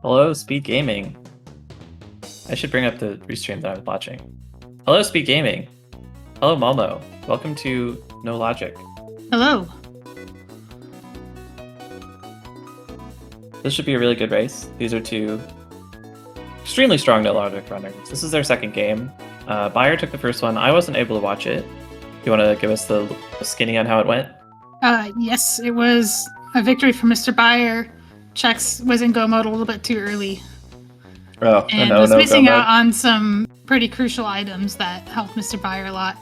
Hello, SpeedGaming. I should bring up the restream that I was watching. Hello, SpeedGaming. Hello, Malmo. Welcome to No Logic. Hello. This should be a really good race. These are two extremely strong No Logic runners. This is their second game. Byer took the first one. I wasn't able to watch it. You want to give us the skinny on how it went? Yes, it was a victory for MrByer. Chex was in go mode a little bit too early. Oh, and was missing out on some pretty crucial items that helped MrByer a lot.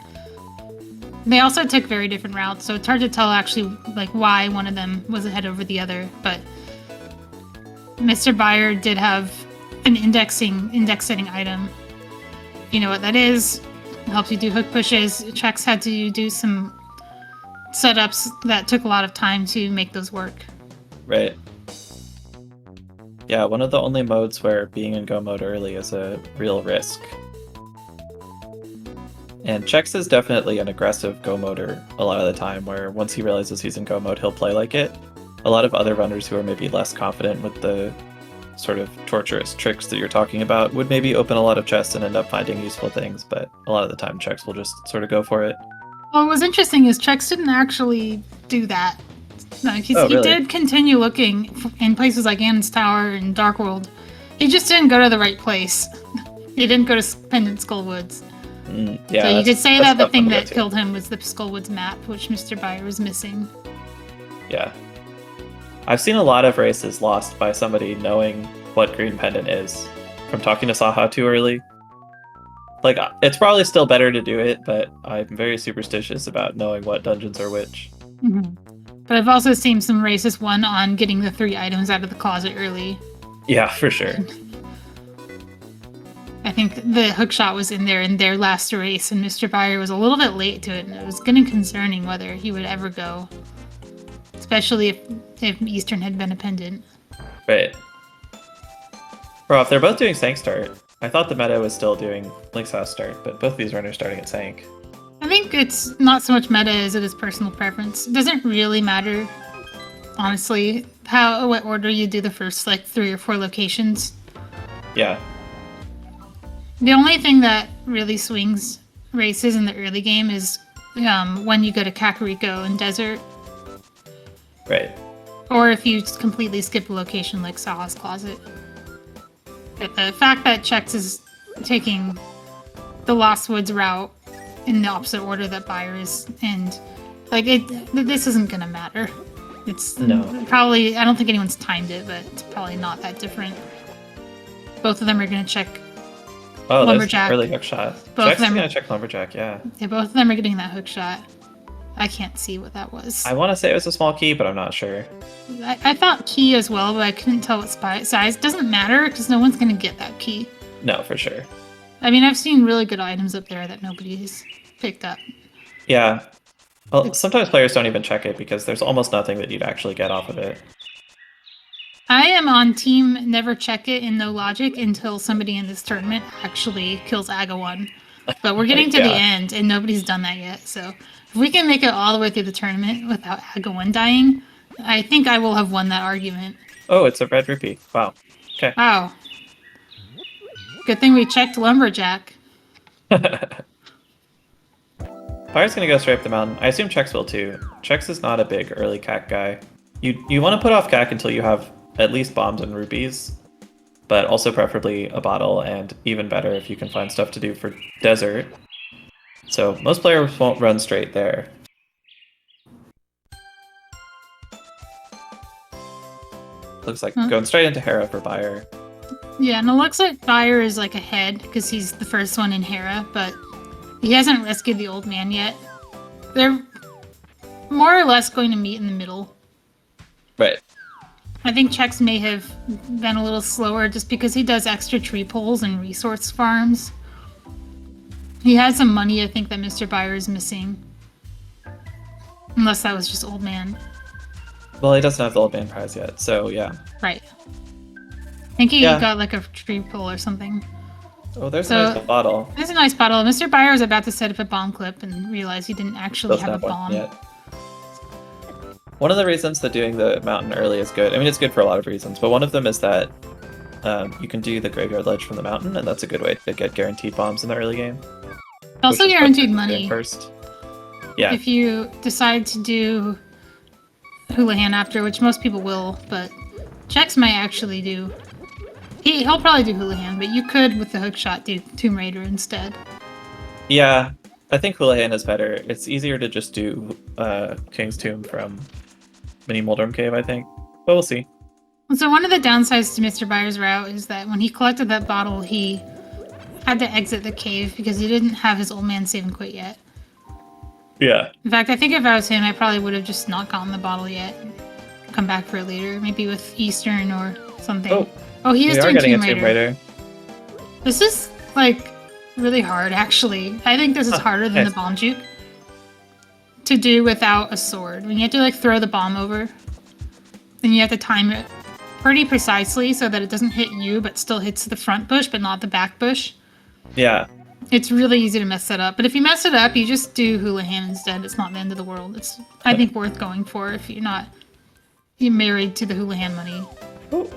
They also took very different routes, so it's hard to tell actually like why one of them was ahead over the other. But MrByer did have an index setting item. If you know what that is, it helps you do hook pushes. Chex had to do some setups that took a lot of time to make those work. Right. Yeah, one of the only modes where being in go mode early is a real risk. And Chex is definitely an aggressive go moder a lot of the time, where once he realizes he's in go mode, he'll play like it. A lot of other runners who are maybe less confident with the sort of torturous tricks that you're talking about would maybe open a lot of chests and end up finding useful things, but a lot of the time Chex will just sort of go for it. Well, what was interesting is Chex didn't actually do that. Like he did continue looking in places like Ann's Tower and Dark World. He just didn't go to the right place. He didn't go to Pendant Skull Woods. Yeah, so you did say that the thing that killed him was the Skull Woods map, which MrByer was missing. Yeah. I've seen a lot of races lost by somebody knowing what Green Pendant is from talking to Saha too early. Like, it's probably still better to do it, but I'm very superstitious about knowing what dungeons are which. Mm-hmm. But I've also seen some races won on getting the 3 items out of the closet early. Yeah, for sure. I think the hookshot was in their last race, and MrByer was a little bit late to it, and it was getting concerning whether he would ever go. Especially if Eastern had been a pendant. Right. Bro, if they're both doing Sank start, I thought the meta was still doing Link's House start, but both of these runners starting at Sank. I think it's not so much meta as it is personal preference. It doesn't really matter, honestly, what order you do the first like 3 or 4 locations. Yeah. The only thing that really swings races in the early game is when you go to Kakariko and Desert. Right. Or if you completely skip a location like Saha's Closet. But the fact that Chex is taking the Lost Woods route in the opposite order that Byer is, and like this isn't gonna matter. It's probably, I don't think anyone's timed it, but it's probably not that different. Both of them are gonna check Lumberjack. Oh, that's early hook shot. Chex is gonna check Lumberjack, yeah. Yeah, both of them are getting that hook shot. I can't see what that was. I want to say it was a small key, but I'm not sure. I thought key as well, but I couldn't tell what size. Doesn't matter, because no one's going to get that key. No, for sure. I mean, I've seen really good items up there that nobody's picked up. Yeah. Well, sometimes players don't even check it, because there's almost nothing that you'd actually get off of it. I am on team never check it in no logic until somebody in this tournament actually kills Aga1. But we're getting to the end, and nobody's done that yet, so... If we can make it all the way through the tournament without Aga1 dying, I think I will have won that argument. Oh, it's a red rupee. Wow. Okay. Wow. Good thing we checked Lumberjack. Byer's gonna go straight up the mountain. I assume Chex will too. Chex is not a big early CAC guy. You want to put off CAC until you have at least bombs and rupees, but also preferably a bottle, and even better if you can find stuff to do for desert. So most players won't run straight there. Looks like going straight into Hera for Byer. Yeah, and it looks like Byer is like ahead because he's the first one in Hera, but he hasn't rescued the old man yet. They're more or less going to meet in the middle. Right. I think Chex may have been a little slower just because he does extra tree pulls and resource farms. He has some money, I think, that MrByer is missing. Unless that was just old man. Well, he doesn't have the old man prize yet, so yeah. Right. I think he got like a tree pull or something. Oh, there's a nice bottle. There's a nice bottle. MrByer was about to set up a bomb clip and realized he didn't actually have a bomb. Yet. One of the reasons that doing the mountain early is good, I mean, it's good for a lot of reasons, but one of them is that you can do the graveyard ledge from the mountain, and that's a good way to get guaranteed bombs in the early game. Also which is guaranteed what money. first. Yeah. If you decide to do Houlihan after, which most people will, but Chex might actually do. He'll probably do Houlihan, but you could, with the hookshot, do Tomb Raider instead. Yeah, I think Houlihan is better. It's easier to just do King's Tomb from Mini Moldrum Cave, I think. But we'll see. So one of the downsides to MrByer's route is that when he collected that bottle, he had to exit the cave because he didn't have his old man save and quit yet. Yeah. In fact, I think if I was him, I probably would have just not gotten the bottle yet. Come back for it later, maybe with Eastern or something. Oh, he is doing Tomb Raider. This is, like, really hard, actually. I think this is harder than the bomb juke to do without a sword. When you have to, like, throw the bomb over, then you have to time it pretty precisely so that it doesn't hit you, but still hits the front bush, but not the back bush. Yeah. It's really easy to mess that up. But if you mess it up, you just do Houlihan instead. It's not the end of the world. It's, I think, worth going for if you're married to the Houlihan money. Ooh.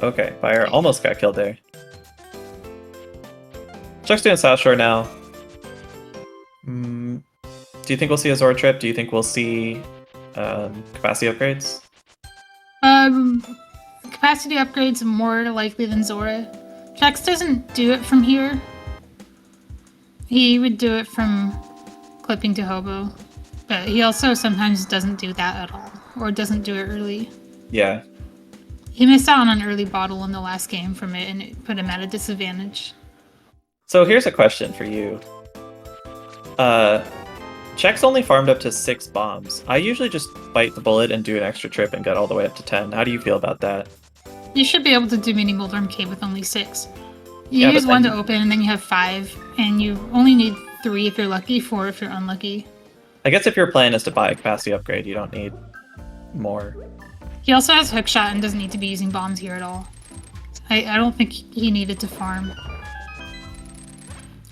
Okay, Byer almost got killed there. Chuck's doing South Shore now. Do you think we'll see a Zora trip? Do you think we'll see capacity upgrades? Capacity upgrades are more likely than Zora. Chex doesn't do it from here. He would do it from clipping to hobo. But he also sometimes doesn't do that at all. Or doesn't do it early. Yeah. He missed out on an early bottle in the last game from it, and it put him at a disadvantage. So here's a question for you. Chex only farmed up to 6 bombs. I usually just bite the bullet and do an extra trip and get all the way up to 10. How do you feel about that? You should be able to do Mini Moldrum Cave with only 6. You use 1 to open, and then you have 5, and you only need 3 if you're lucky, 4 if you're unlucky. I guess if your plan is to buy a capacity upgrade, you don't need more. He also has hookshot and doesn't need to be using bombs here at all. I don't think he needed to farm.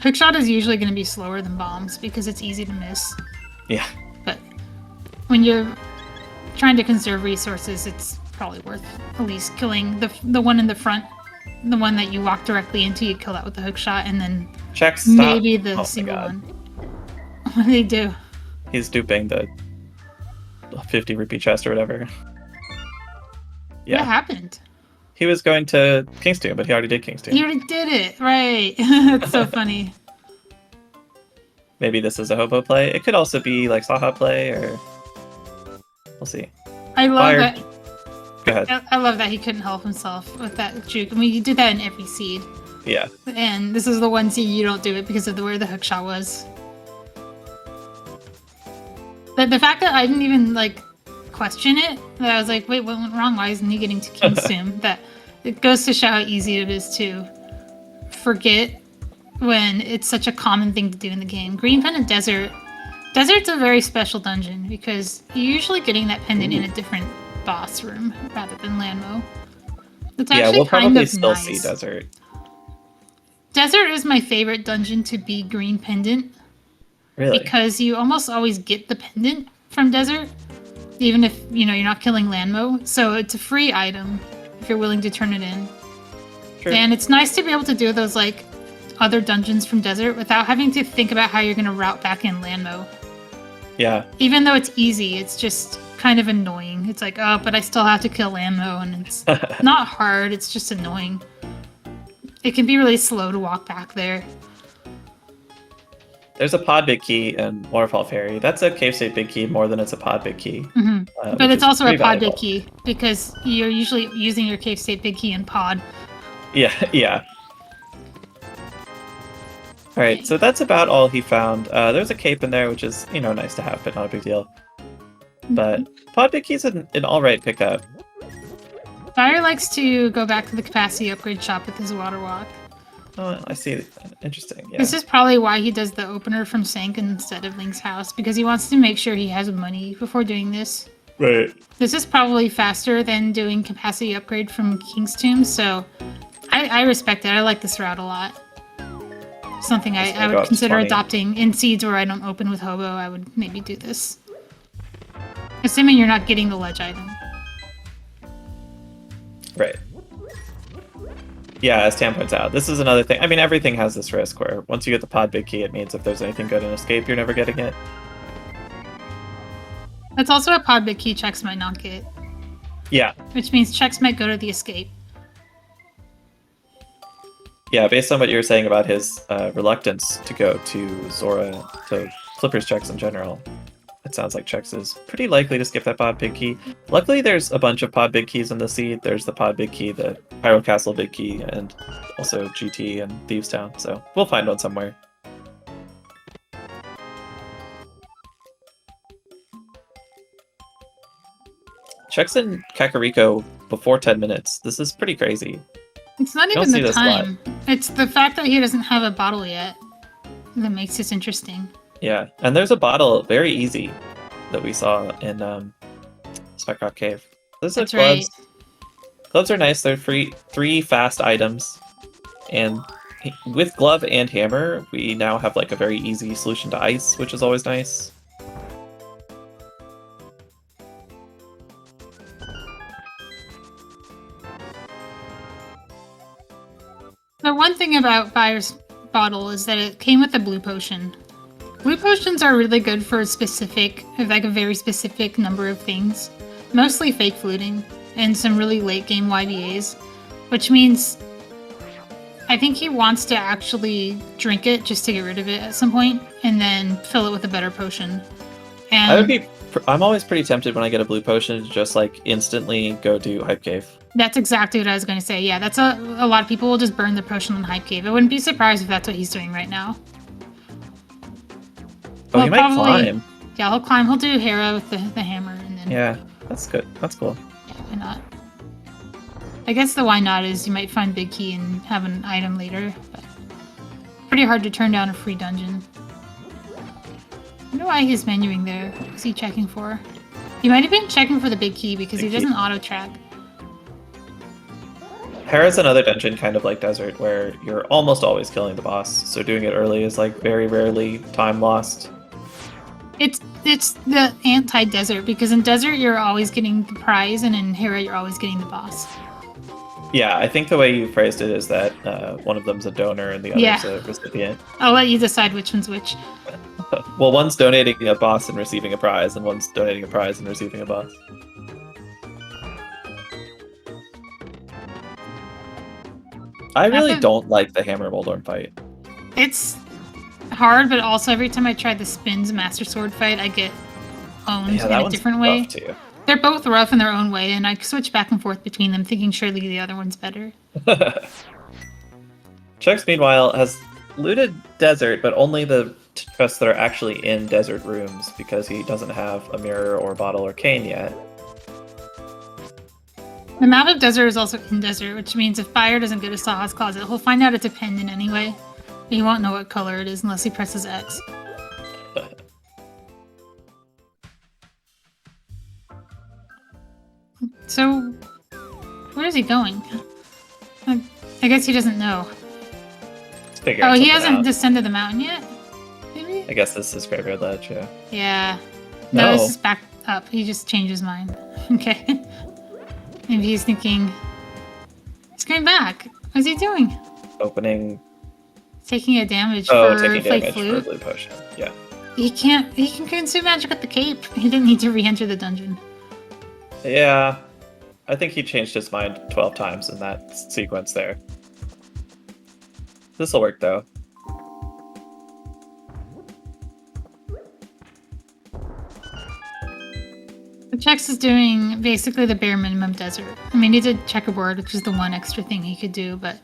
Hookshot is usually going to be slower than bombs because it's easy to miss. Yeah. But when you're trying to conserve resources, it's probably worth at least killing the one in the front. The one that you walk directly into, you kill that with the hookshot, and then Chex, stop. Maybe the single one. What do they do? He's duping the 50 rupee chest or whatever. Yeah. What happened? He was going to King's Tomb, but he already did King's Tomb. He already did it, right? That's so funny. Maybe this is a hobo play. It could also be like Saha play, or we'll see. I love that. Go ahead. I love that he couldn't help himself with that juke. I mean, you do that in every seed. Yeah. And this is the one seed you don't do it because of where the hookshot was. But the fact that I didn't even like question it, that I was like, wait, what went wrong? Why isn't he getting to King's Tomb? That it goes to show how easy it is to forget when it's such a common thing to do in the game. Green Pendant Desert. Desert's a very special dungeon because you're usually getting that pendant in a different boss room rather than Landmo. It's actually we'll kind probably of still nice. see Desert. Desert is my favorite dungeon to be Green Pendant. Really? Because you almost always get the pendant from Desert, even if, you're not killing Landmo. So it's a free item if you're willing to turn it in. True. And it's nice to be able to do those, like, other dungeons from Desert without having to think about how you're going to route back in Landmo. Yeah. Even though it's easy, it's just kind of annoying. It's like, oh, but I still have to kill Landmo, and it's not hard, it's just annoying. It can be really slow to walk back there. There's a pod big key in Waterfall Ferry. That's a cave state big key more than it's a pod big key. Mm-hmm. But it's also a pod valuable. big key because you're usually using your cave state big key in pod. Yeah. All right, so that's about all he found. There's a cape in there, which is, nice to have, but not a big deal. But pod big key's an all right pickup. Byer likes to go back to the capacity upgrade shop with his water walk. Oh, I see. Interesting. Yeah. This is probably why he does the opener from Sank instead of Link's house, because he wants to make sure he has money before doing this. Right. This is probably faster than doing capacity upgrade from King's Tomb, so I respect it. I like this route a lot. Something I would consider 20. adopting in seeds where I don't open with Hobo. I would maybe do this. Assuming you're not getting the ledge item. Right. Yeah, as Tam points out, this is another thing. I mean, everything has this risk where once you get the pod big key, it means if there's anything good in escape, you're never getting it. That's also a pod big key Chex might not get. Yeah. Which means Chex might go to the escape. Yeah, based on what you were saying about his reluctance to go to Zora, to Flipper's Chex in general, it sounds like Chex is pretty likely to skip that pod big key. Luckily, there's a bunch of pod big keys in the seed. There's the pod big key, the Pyro Castle big key, and also GT and Thieves Town, so we'll find one somewhere. Chex in Kakariko before 10 minutes. This is pretty crazy. It's not even the time. It's the fact that he doesn't have a bottle yet that makes this interesting. Yeah, and there's a bottle, very easy, that we saw in Spec Rock Cave. Those are gloves. Right. Gloves are nice. They're three fast items, and with glove and hammer, we now have like a very easy solution to ice, which is always nice. The one thing about Byer's bottle is that it came with a blue potion. Blue potions are really good for a very specific number of things. Mostly fake fluting and some really late game YBAs, which means I think he wants to actually drink it just to get rid of it at some point and then fill it with a better potion. And I'm always pretty tempted when I get a blue potion to just like instantly go do Hype Cave. That's exactly what I was going to say. Yeah, that's a lot of people will just burn the potion on Hype Cave. I wouldn't be surprised if that's what he's doing right now. Oh, he might climb. Yeah, he'll climb. He'll do Hera with the hammer, and then. Yeah, that's good. That's cool. Yeah, why not? I guess the why not is you might find Big Key and have an item later, but pretty hard to turn down a free dungeon. I wonder why he's menuing there. What's he checking for? He might have been checking for the Big Key because he doesn't auto track. Hera's another dungeon kind of like Desert where you're almost always killing the boss, so doing it early is like very rarely time lost. It's the anti-Desert, because in Desert you're always getting the prize, and in Hera you're always getting the boss. Yeah, I think the way you phrased it is that one of them's a donor and the other's a recipient. I'll let you decide which one's which. Well, one's donating a boss and receiving a prize, and one's donating a prize and receiving a boss. I really don't like the Hammer Moldorm fight. It's hard, but also every time I try the Spins Master Sword fight, I get owned in a different way. Too. They're both rough in their own way, and I switch back and forth between them, thinking surely the other one's better. Chex, meanwhile, has looted Desert, but only the chests that are actually in Desert rooms, because he doesn't have a mirror or bottle or cane yet. The map of Desert is also in Desert, which means if Byer doesn't get a Saha's Closet, he'll find out it's a pendant anyway. But he won't know what color it is unless he presses X. So, where is he going? I guess he doesn't know. Oh, he hasn't descended the mountain yet? Maybe? I guess this is Graveyard Ledge, yeah. Yeah. No, this is back up. He just changed his mind. Okay. Maybe he's thinking, he's going back. What's he doing? Opening. Taking a damage for taking damage Flute. For Blue Potion, yeah. He can consume magic with the cape. He didn't need to re-enter the dungeon. Yeah. I think he changed his mind 12 times in that sequence there. This'll work, though. Chex is doing basically the bare minimum Desert. I mean, he did Checkerboard, which is the one extra thing he could do, but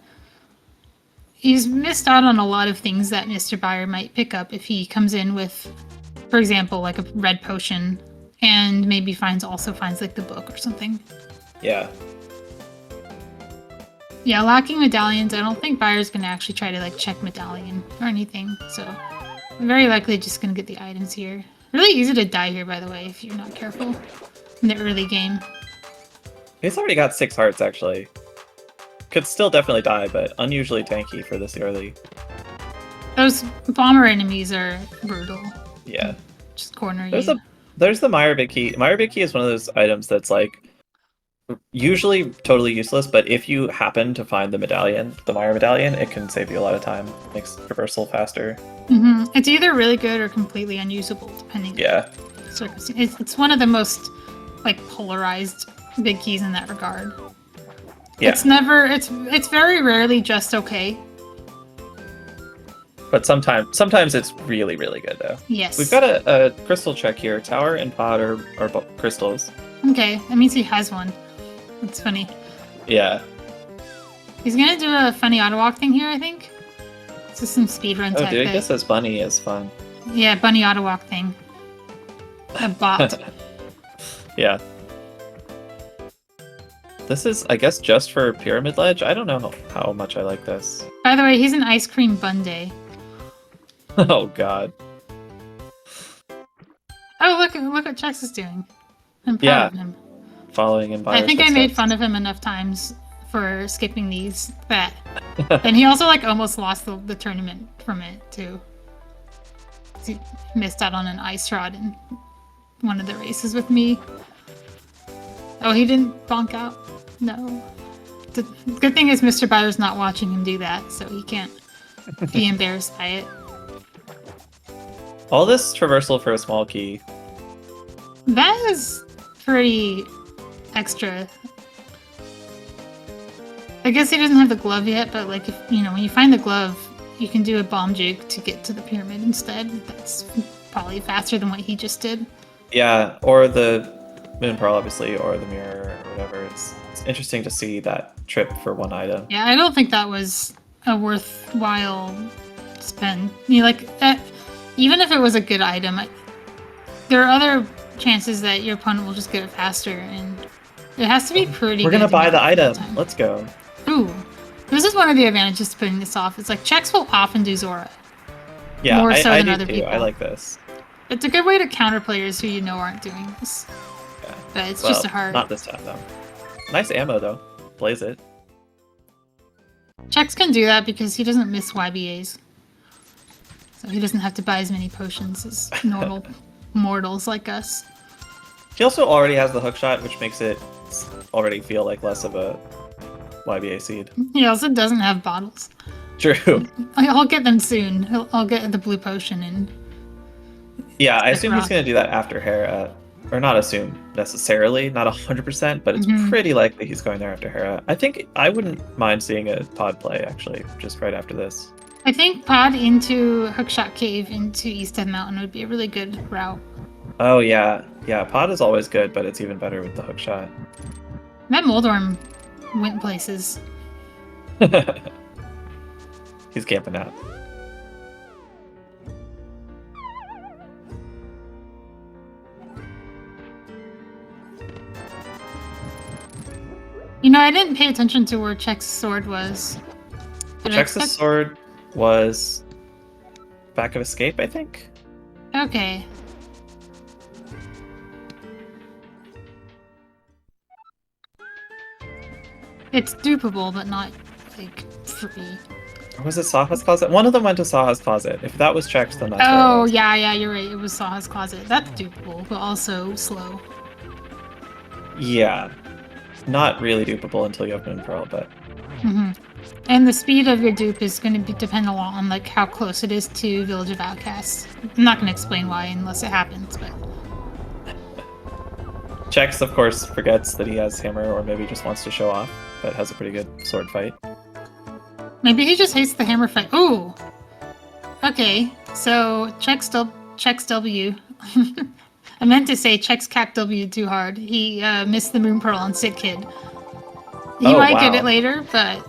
he's missed out on a lot of things that MrByer might pick up if he comes in with, for example, like a red potion, and maybe also finds like the book or something. Yeah. Yeah, lacking medallions, I don't think Byer's gonna actually try to like check medallion or anything, so I'm very likely just gonna get the items here. Really easy to die here, by the way, if you're not careful in the early game. He's already got 6 hearts, actually. Could still definitely die, but unusually tanky for this early. Those bomber enemies are brutal. Yeah. Just corner you. There's the Meyer Big Key. Meyer Big Key is one of those items that's like Usually totally useless, but if you happen to find the medallion, the Meyer medallion, it can save you a lot of time. Makes traversal faster. It's either really good or completely unusable, depending. Yeah. On circumstances. It's one of the most like polarized big keys in that regard. Yeah. It's never. It's very rarely just okay. But sometimes it's really, really good though. Yes. We've got a crystal check here. Tower and pod are crystals. Okay, that means he has one. That's funny. Yeah. He's gonna do a funny auto walk thing here, I think. This is some speedrun tech. Oh, dude, this as bunny is fun. Yeah, bunny auto walk thing. A bot. Yeah. This is, I guess, just for Pyramid Ledge. I don't know how much I like this. By the way, he's an ice cream bunday. Oh god. Oh, look what Chex is doing. I'm proud of him. Following in Byer's I think I made fun of him enough times for skipping these that and he also like almost lost the tournament from it too. He missed out on an ice rod in one of the races with me. Oh, he didn't bonk out? No. The good thing is MrByer's not watching him do that, so he can't be embarrassed by it. All this traversal for a small key. That is pretty extra. I guess he doesn't have the glove yet, but like if when you find the glove, you can do a bomb juke to get to the pyramid instead. That's probably faster than what he just did. Yeah, or the Moon Pearl, obviously, or the mirror, or whatever. It's interesting to see that trip for one item. Yeah, I don't think that was a worthwhile spend. Even if it was a good item, there are other chances that your opponent will just get it faster, and it has to be pretty. We're gonna buy the item. Let's go. Ooh, this is one of the advantages to putting this off. It's like Chex will often do Zora. Yeah, more so than do other too. people. I like this. It's a good way to counter players who aren't doing this. Yeah. But it's just a hard. Not this time though. Nice ammo though. Blaze it. Chex can do that because he doesn't miss YBAs. So he doesn't have to buy as many potions as normal mortals like us. He also already has the hookshot, which makes it already feel like less of a YBA seed. He also doesn't have bottles. True. I'll get them soon. I'll get the blue potion and. Yeah, I assume he's going to do that after Hera. Or not assume necessarily, not 100%, but it's pretty likely he's going there after Hera. I think I wouldn't mind seeing a pod play, actually, just right after this. I think pod into Hookshot Cave into Easthead Mountain would be a really good route. Oh, yeah. Yeah, pod is always good, but it's even better with the hookshot. That Moldorm went places. He's camping out. I didn't pay attention to where Chex's sword was. Chex's sword was back of escape, I think. Okay. It's dupable, but not, like, free. Or was it Saha's closet? One of them went to Saha's closet. If that was Chex, then that's Oh, yeah, you're right. It was Saha's closet. That's dupable, but also slow. Yeah. Not really dupable until you have Moon Pearl, but... And the speed of your dupe is going to depend a lot on like how close it is to Village of Outcasts. I'm not going to explain why unless it happens, but... Chex, of course, forgets that he has hammer, or maybe just wants to show off, but has a pretty good sword fight. Maybe he just hates the hammer fight. Ooh! Okay, so Chex W. I meant to say Chex Cac W too hard. He missed the Moon Pearl on Sick Kid. He might get it later, but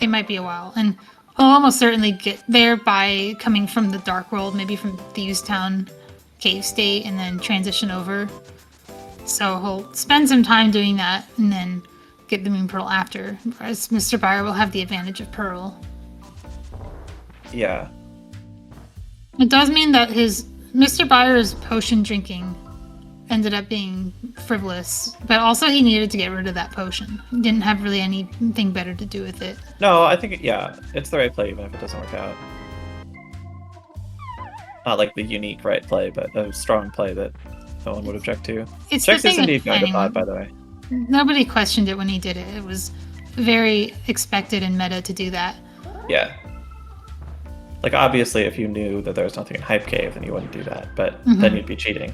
it might be a while. And he'll almost certainly get there by coming from the Dark World, maybe from Thieves Town Cave State, and then transition over. So he'll spend some time doing that, and then get the Moon Pearl after. Whereas MrByer will have the advantage of Pearl. Yeah. It does mean that MrByer's potion drinking ended up being frivolous, but also he needed to get rid of that potion. He didn't have really anything better to do with it. No, I think, it's the right play even if it doesn't work out. Not like the unique right play, but a strong play that no one would object to. It's Chex is indeed going to pod, by the way. Nobody questioned it when he did it. It was very expected and meta to do that. Yeah. Like, obviously, if you knew that there was nothing in Hype Cave, then you wouldn't do that, but Mm-hmm. then you'd be cheating.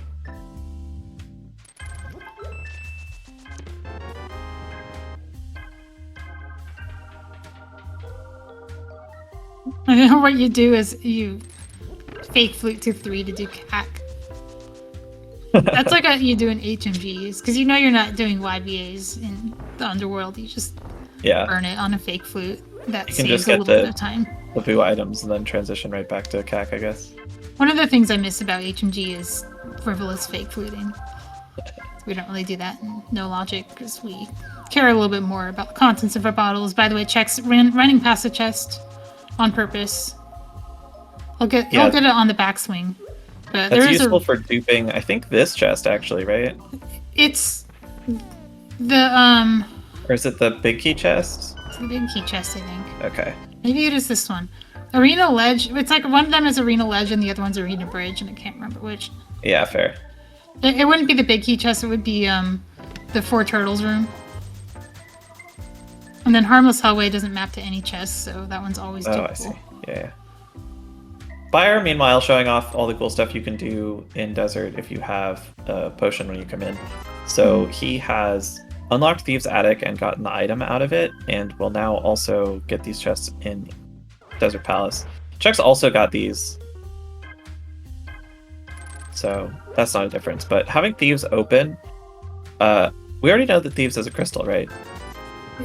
I know what you do is you fake flute to 3 to do cack. That's like what you do in HMGs, because you know you're not doing YBAs in the underworld. You just burn it on a fake flute. That You can saves just a get little bit of time. the boo items and then transition right back to CAC, I guess. One of the things I miss about HMG is frivolous fake fluting. We don't really do that in No Logic because we care a little bit more about the contents of our bottles. By the way, Chex running past the chest on purpose. I'll get it on the backswing. But that's useful for duping, I think, this chest actually, right? It's the Or is it the big key chest? It's the big key chest, I think. Okay. Maybe it is this one. Arena Ledge. It's like one of them is Arena Ledge and the other one's Arena Bridge, and I can't remember which. Yeah, fair. It wouldn't be the big key chest, it would be the Four Turtles room. And then Harmless Hellway doesn't map to any chest, so that one's always doable. I see. Yeah. Byer, meanwhile, showing off all the cool stuff you can do in Desert if you have a potion when you come in. So he has unlocked Thieves' Attic and gotten the item out of it, and will now also get these chests in Desert Palace. Chex also got these, so that's not a difference. But having Thieves open, we already know that Thieves has a crystal, right?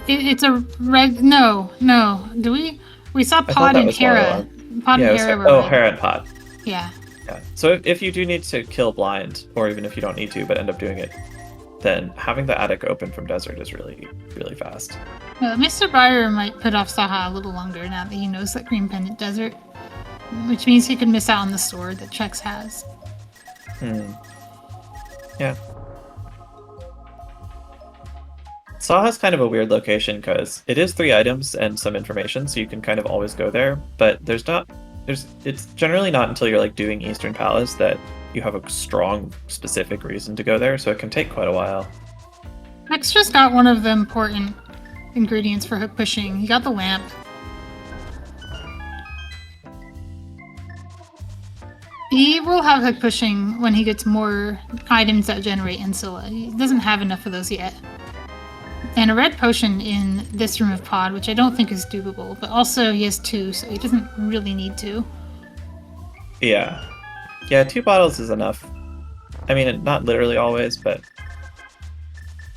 It's a red. No. Do we? We saw Pod and Hera. Pod and Hera were red. Hera and Pod. Yeah. So if you do need to kill blind, or even if you don't need to but end up doing it, then having the attic open from Desert is really, really fast. MrByer might put off Saha a little longer now that he knows that Green Pendant Desert, which means he could miss out on the sword that Chex has. Yeah. Saha's kind of a weird location because it is 3 items and some information, so you can kind of always go there, but it's generally not until you're like doing Eastern Palace that you have a strong, specific reason to go there, so it can take quite a while. Chex just got one of the important ingredients for hook pushing. He got the lamp. He will have hook pushing when he gets more items that generate Insula. He doesn't have enough of those yet. And a red potion in this room of Pod, which I don't think is doable, but also he has 2, so he doesn't really need to. Yeah, 2 bottles is enough. I mean, not literally always, but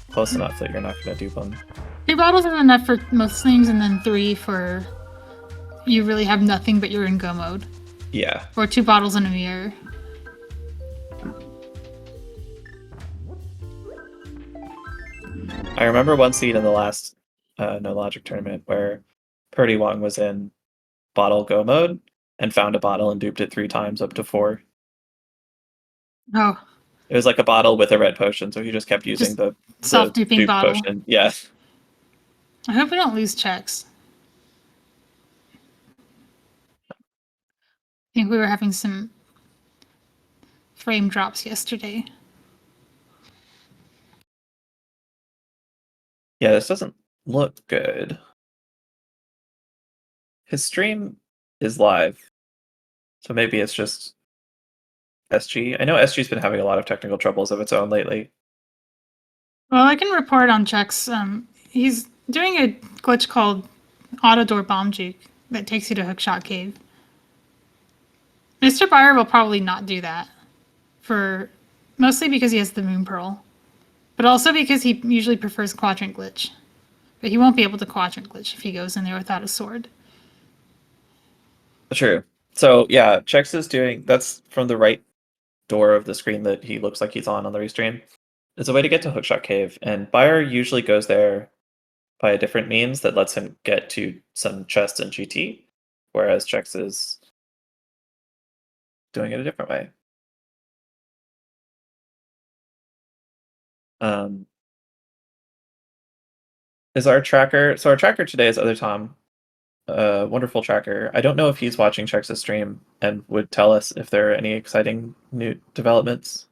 close enough that you're not going to dupe them. 2 bottles is enough for most things, and then 3 for you really have nothing but you're in go mode. Yeah. Or 2 bottles in a mirror. I remember one scene in the last No Logic tournament where Purdy Wong was in bottle go mode and found a bottle and duped it 3 times up to 4. Oh. It was like a bottle with a red potion, so he just kept using the self-duping bottle. Potion. Yeah. I hope we don't lose Chex. I think we were having some frame drops yesterday. Yeah, this doesn't look good. His stream is live, so maybe it's just SG. I know SG's been having a lot of technical troubles of its own lately. Well, I can report on Chex. He's doing a glitch called Auto Door Bomb Juke that takes you to Hookshot Cave. MrByer will probably not do that, mostly because he has the Moon Pearl, but also because he usually prefers Quadrant Glitch. But he won't be able to Quadrant Glitch if he goes in there without a sword. True. So yeah, Chex is doing, that's from the right door of the screen that he looks like he's on the restream. It's a way to get to Hookshot Cave, and Byer usually goes there by a different means that lets him get to some chests in GT, whereas Chex is doing it a different way. Is our tracker, so our tracker today is Other Tom, wonderful tracker. I don't know if he's watching Chex's stream and would tell us if there are any exciting new developments.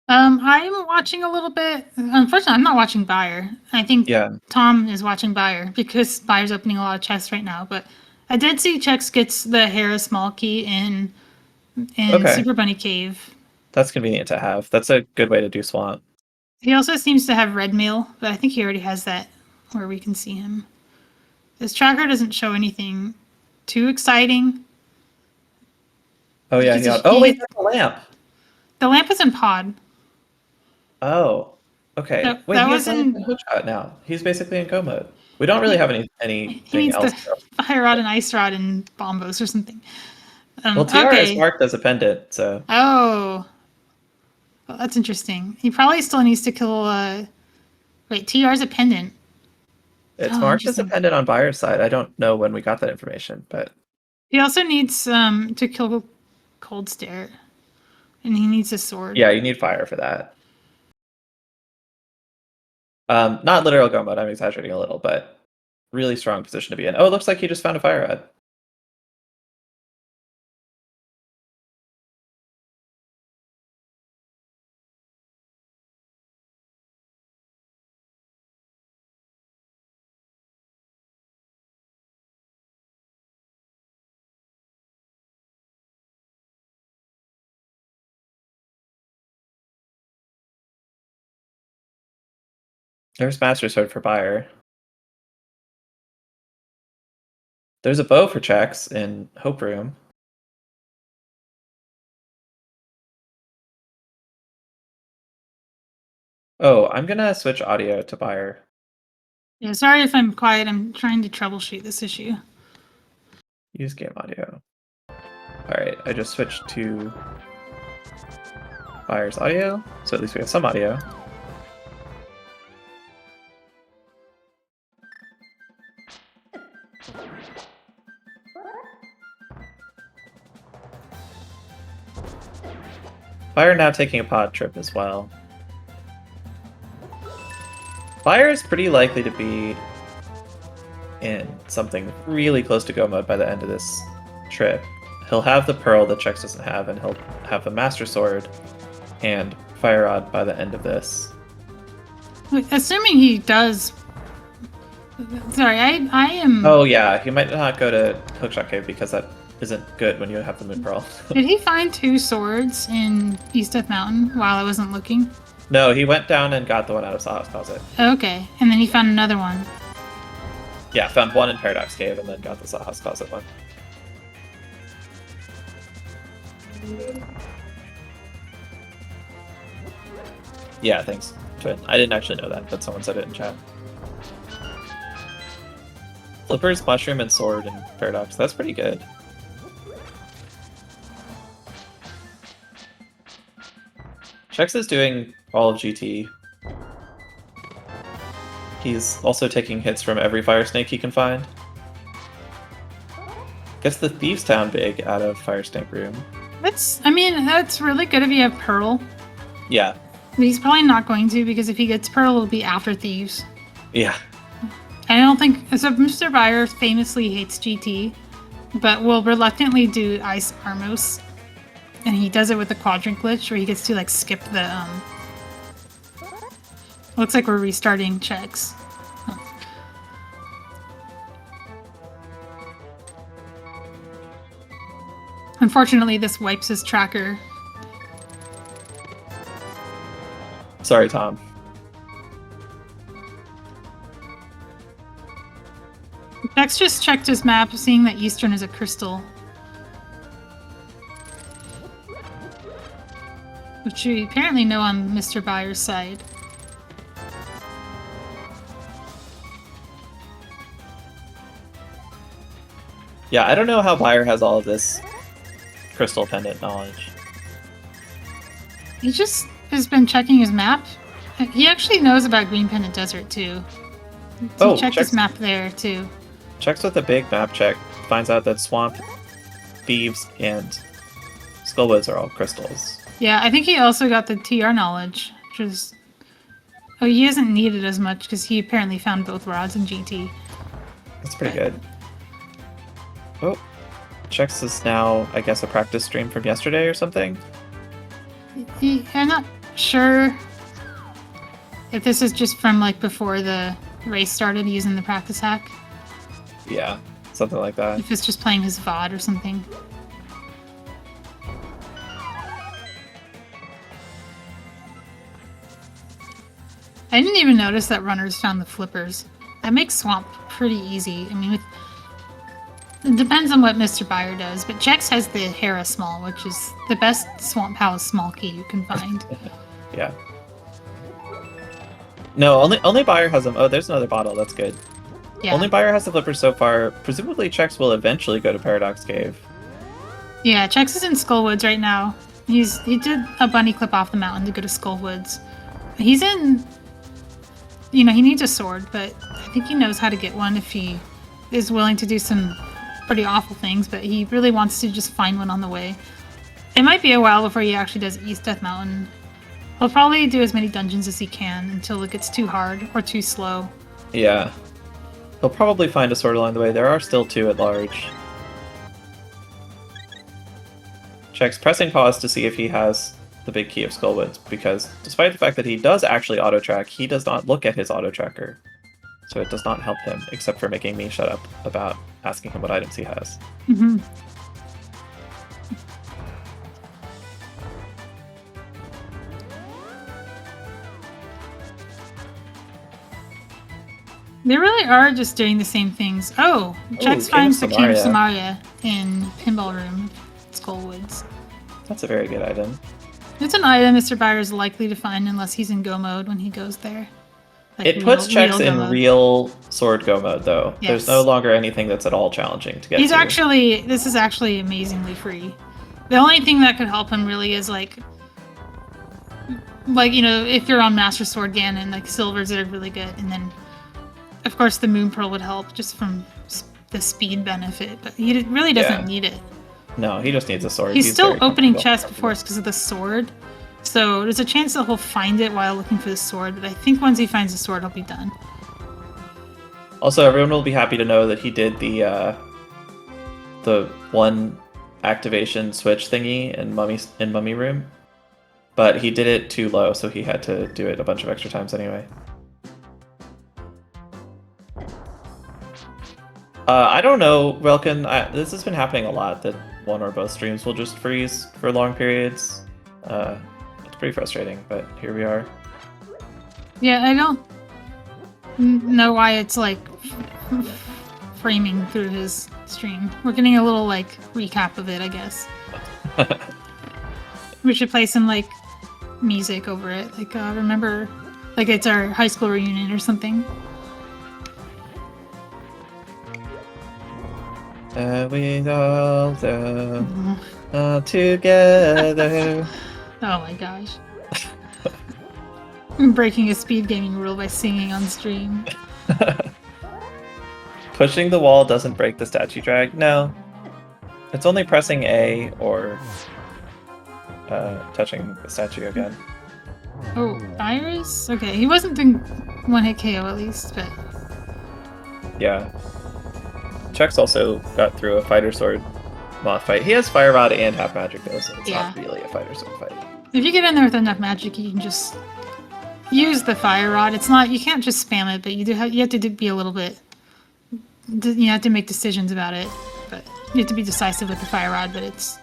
I'm watching a little bit. Unfortunately, I'm not watching Buyer. I think Yeah. Tom is watching Buyer because Buyer's opening a lot of chests right now. But I did see Chex gets the Hera small key in Okay. Super Bunny Cave. That's convenient to have. That's a good way to do Swamp. He also seems to have red mail, but I think he already has that where we can see him. His tracker doesn't show anything too exciting. Oh, yeah. Oh, wait, that's a lamp. The lamp is in pod. Oh. Okay. Wait, That he has was lamp in. and hookshot now. He's basically in go mode. We don't really have He anything needs the else. fire rod and ice rod and bombos or something. Well, TR is Okay. marked as a pendant, so. Oh. Well, that's interesting. He probably still needs to kill. Wait, TR's a pendant. It's Oh, marked as a interesting. pendant on buyer's side. I don't know when we got that information, but. He also needs to kill Cold Stare, and he needs a sword. Yeah, you need fire for that. Not literal go mode, I'm exaggerating a little, but really strong position to be in. Oh, it looks like he just found a fire rod. There's Master Sword for buyer. There's a bow for Chex in Hope Room. Oh, I'm gonna switch audio to buyer. Yeah, sorry if I'm quiet. I'm trying to troubleshoot this issue. Use game audio. Alright, I just switched to buyer's audio, so at least we have some audio. Buyer now taking a pod trip as well. Buyer is pretty likely to be in something really close to go mode by the end of this trip. He'll have the pearl that Chex doesn't have, and he'll have the Master Sword and Fire Rod by the end of this. Assuming he does. Sorry, I am. Oh yeah, he might not go to Hookshot Cave because that isn't good when you have the Moon Pearl. Did he find 2 swords in East Death Mountain while I wasn't looking? No, he went down and got the one out of Saw's Closet. Okay, and then he found another one. Yeah, found one in Paradox Cave and then got the Saw's Closet one. Yeah, thanks, Twin. I didn't actually know that, but someone said it in chat. Flippers, Mushroom, and Sword in Paradox. That's pretty good. Chex is doing all of GT. He's also taking hits from every Fire Snake he can find. Gets the Thieves Town big out of Fire Snake Room. That's really good if you have Pearl. Yeah. But he's probably not going to, because if he gets Pearl, it'll be after Thieves. Yeah. I don't think so. MrByer famously hates GT, but will reluctantly do Ice Armos, and he does it with the quadrant glitch where he gets to like skip the. Looks like we're restarting Chex. Unfortunately, this wipes his tracker. Sorry, Tom. Chex just checked his map, seeing that Eastern is a crystal. Which we apparently know on MrByer's side. Yeah, I don't know how Buyer has all of this crystal pendant knowledge. He just has been checking his map. He actually knows about Green Pendant Desert too. So he checked his map there too. Checks with a big map check, finds out that Swamp, Thieves, and Skullwoods are all crystals. Yeah, I think he also got the TR knowledge, which is... Oh, he hasn't needed as much because he apparently found both rods in GT. That's pretty good. Oh, Chex is now, I guess, a practice stream from yesterday or something? I'm sure if this is just from like before the race started using the practice hack. Yeah, something like that. If it's just playing his VOD or something. I didn't even notice that runners found the flippers. That makes Swamp pretty easy. I mean, it depends on what MrByer does, but Chex has the Hera Small, which is the best Swamp House small key you can find. Yeah. No, only Buyer has them. Oh, there's another bottle. That's good. Yeah. Only Buyer has the flippers so far. Presumably, Chex will eventually go to Paradox Cave. Yeah, Chex is in Skullwoods right now. He did a bunny clip off the mountain to go to Skullwoods. He's in... You know, he needs a sword, but I think he knows how to get one if he is willing to do some pretty awful things, but he really wants to just find one on the way. It might be a while before he actually does East Death Mountain. He'll probably do as many dungeons as he can until it gets too hard or too slow. Yeah. He'll probably find a sword along the way. There are still 2 at large. Chex pressing pause to see if he has the big key of Skullwoods, because despite the fact that he does actually auto-track, he does not look at his auto-tracker. So it does not help him, except for making me shut up about asking him what items he has. Mm-hmm. They really are just doing the same things. Oh, Chex finds the King of Samaria in Pinball Room, Skullwoods. That's a very good item. It's an item MrByer is likely to find unless he's in go mode when he goes there. Like it puts Chex in real sword go mode, though. Yes. There's no longer anything that's at all challenging to get to. This is actually amazingly free. The only thing that could help him really is like, you know, if you're on Master Sword Ganon, like silvers are really good, and then of course the Moon Pearl would help just from the speed benefit, but he really doesn't need it. No, he just needs a sword. He's still opening chests before it's because of the sword. So there's a chance that he'll find it while looking for the sword, but I think once he finds the sword, he'll be done. Also, everyone will be happy to know that he did the one activation switch thingy in Mummy Room, but he did it too low, so he had to do it a bunch of extra times anyway. I don't know, Relkin. This has been happening a lot, that one or both streams will just freeze for long periods. It's pretty frustrating, but here we are. Yeah, I don't know why it's like framing through his stream. We're getting a little like recap of it, I guess. We should play some like music over it. Like remember, like it's our high school reunion or something. We all together. Oh my gosh. I'm breaking a speed gaming rule by singing on stream. Pushing the wall doesn't break the statue drag? No. It's only pressing A or touching the statue again. Oh, Iris? Okay, he wasn't doing one-hit KO at least, but... Yeah. Chex also got through a fighter sword moth fight. He has fire rod and half magic though, so it's not really a fighter sword fight. If you get in there with enough magic, you can just use the fire rod. It's not, you can't just spam it, but you have to be a little bit, you have to make decisions about it. But you have to be decisive with the fire rod, but it's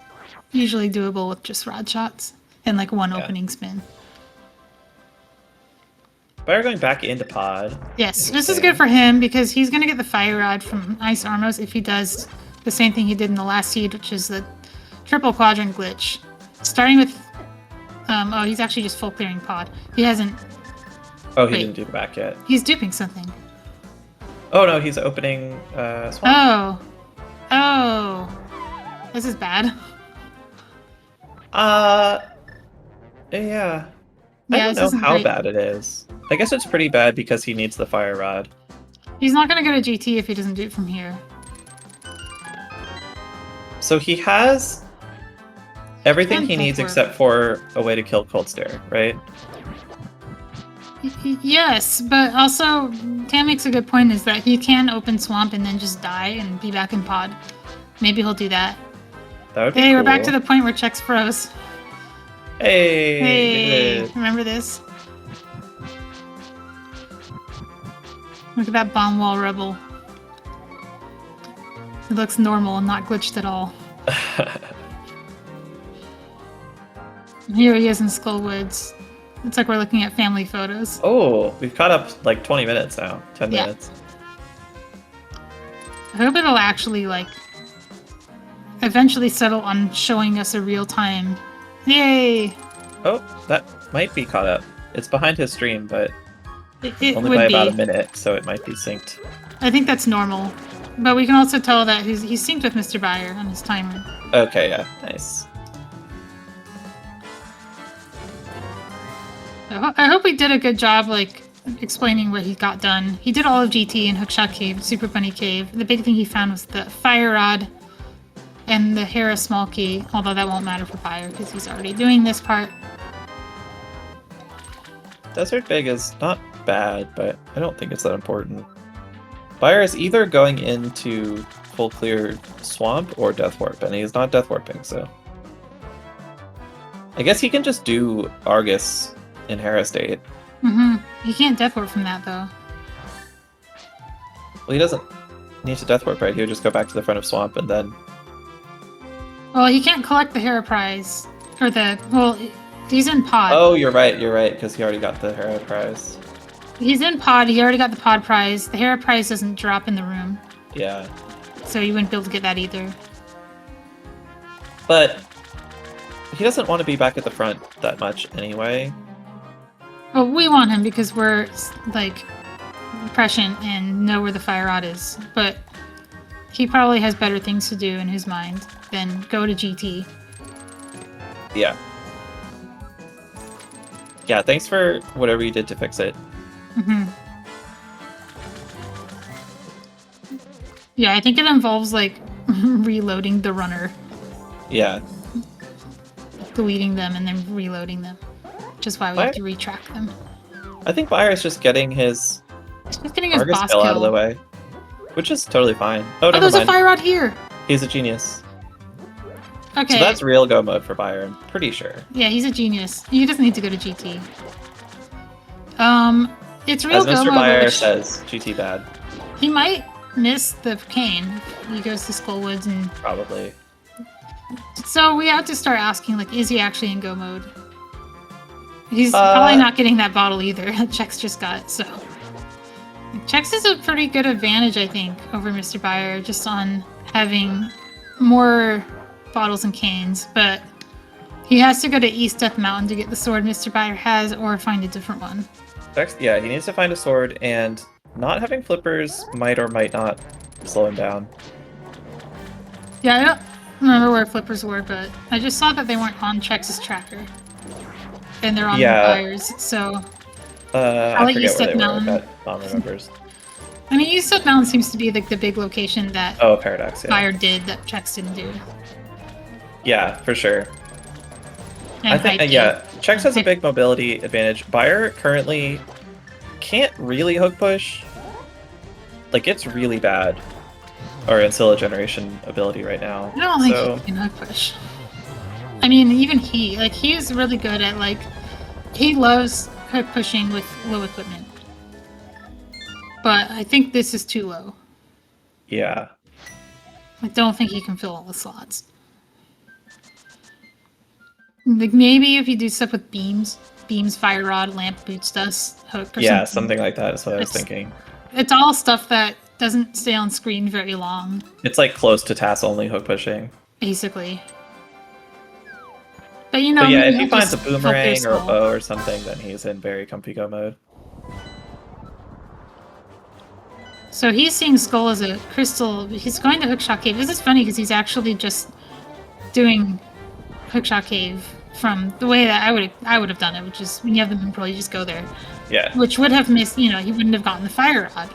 usually doable with just rod shots and like one opening spin. Fire going back into pod. Yes, this is good for him because he's going to get the fire rod from Ice Armos if he does the same thing he did in the last seed, which is the triple quadrant glitch. Starting with, oh, he's actually just full clearing pod. He hasn't. Oh, he didn't do the back yet. He's duping something. Oh no, he's opening Swamp. Oh, this is bad. Yeah. I don't know how bad it is. I guess it's pretty bad because he needs the fire rod. He's not going to go to GT if he doesn't do it from here. So he has everything he needs except for a way to kill Cold Stare, right? Yes, but also Tam makes a good point is that he can open Swamp and then just die and be back in pod. Maybe he'll do that. That would be cool. We're back to the point where Chex froze. Hey! Hey, Good. remember this? Look at that bomb wall rebel. It looks normal and not glitched at all. Here he is in Skullwoods. It's like we're looking at family photos. Oh, we've caught up like 20 minutes now. 10 Yeah. minutes. I hope it'll actually, like, eventually settle on showing us a real time. Yay! Oh, that might be caught up. It's behind his stream, but It only would by be. about a minute, so it might be synced. I think that's normal. But we can also tell that he's synced with MrByer on his timer. Okay, yeah, nice. I hope we did a good job, like, explaining what he got done. He did all of GT and Hookshot Cave, Super Bunny Cave. The big thing he found was the Fire Rod and the Hera Small Key, although that won't matter for Fire because he's already doing this part. Desert Big is not bad, but I don't think it's that important. Buyer is either going into full clear swamp or Death Warp, and he's not Death Warping, so... I guess he can just do Argus in Hera State. You can't Death Warp from that, though. Well, he doesn't need to Death Warp, right? He would just go back to the front of Swamp and then... Well, he can't collect the Hera prize. Or the... Well, he's in Pod. Oh, you're right, because he already got the Hera prize. He's in Pod. He already got the Pod prize. The Hera prize doesn't drop in the room. Yeah. So you wouldn't be able to get that either. But he doesn't want to be back at the front that much anyway. Well, we want him because we're, like, prescient and know where the Fire Rod is. But he probably has better things to do in his mind than go to GT. Yeah. Yeah, thanks for whatever you did to fix it. Yeah, I think it involves, like, reloading the runner. Yeah. Deleting them and then reloading them. Which is why we have to retrack them. I think Buyer's just getting his He's getting his Argus boss kill kill. out of the way. Which is totally fine. Oh, Oh, never there's mind. a Fire Rod here! He's a genius. Okay. So that's real go mode for Buyer, I'm pretty sure. Yeah, he's a genius. He doesn't need to go to GT. It's real As go Mr. mode, Buyer which says, GT bad. he might miss the cane. He goes to Skullwoods and... Probably. So we have to start asking, like, is he actually in go mode? He's probably not getting that bottle either. Chex just got it, so... Chex is a pretty good advantage, I think, over Mr. Buyer, just on having more bottles and canes, but he has to go to East Death Mountain to get the sword Mr. Buyer has, or find a different one. Yeah, he needs to find a sword, and not having flippers might or might not slow him down. Yeah, I don't remember where flippers were, but I just saw that they weren't on Chex's tracker. And they're on the Buyers, so... I like forget East where they Death were, Mountain. but Mom remembers. I mean, East Death Mountain seems to be like the big location that Oh, Paradox, yeah. Buyer did that Chex didn't do. Yeah, for sure. And I think, Hype yeah, did. Chex has a big mobility advantage. Buyer currently can't really hook push. Like, it's really bad. Or Ancilla generation ability right now. I don't think he can hook push. I mean, even he's really good at, like, he loves hook pushing with low equipment. But I think this is too low. Yeah. I don't think he can fill all the slots. Like, maybe if you do stuff with beams, Fire Rod, Lamp, Boots Dust, Hook, or Yeah, something. something like that is what I was thinking. It's all stuff that doesn't stay on screen very long, It's like close to TAS only hook pushing. basically. But you know, But yeah, maybe if he he'll finds a just help boomerang your or a skull. bow or something, then he's in very comfy go mode. So he's seeing Skull as a crystal. He's going to Hookshot Cave. This is funny because he's actually just doing Hookshot Cave from the way that I would have done it, which is when you have the Moonpearl, you just go there. Yeah. Which would have missed, you know, he wouldn't have gotten the Fire Rod.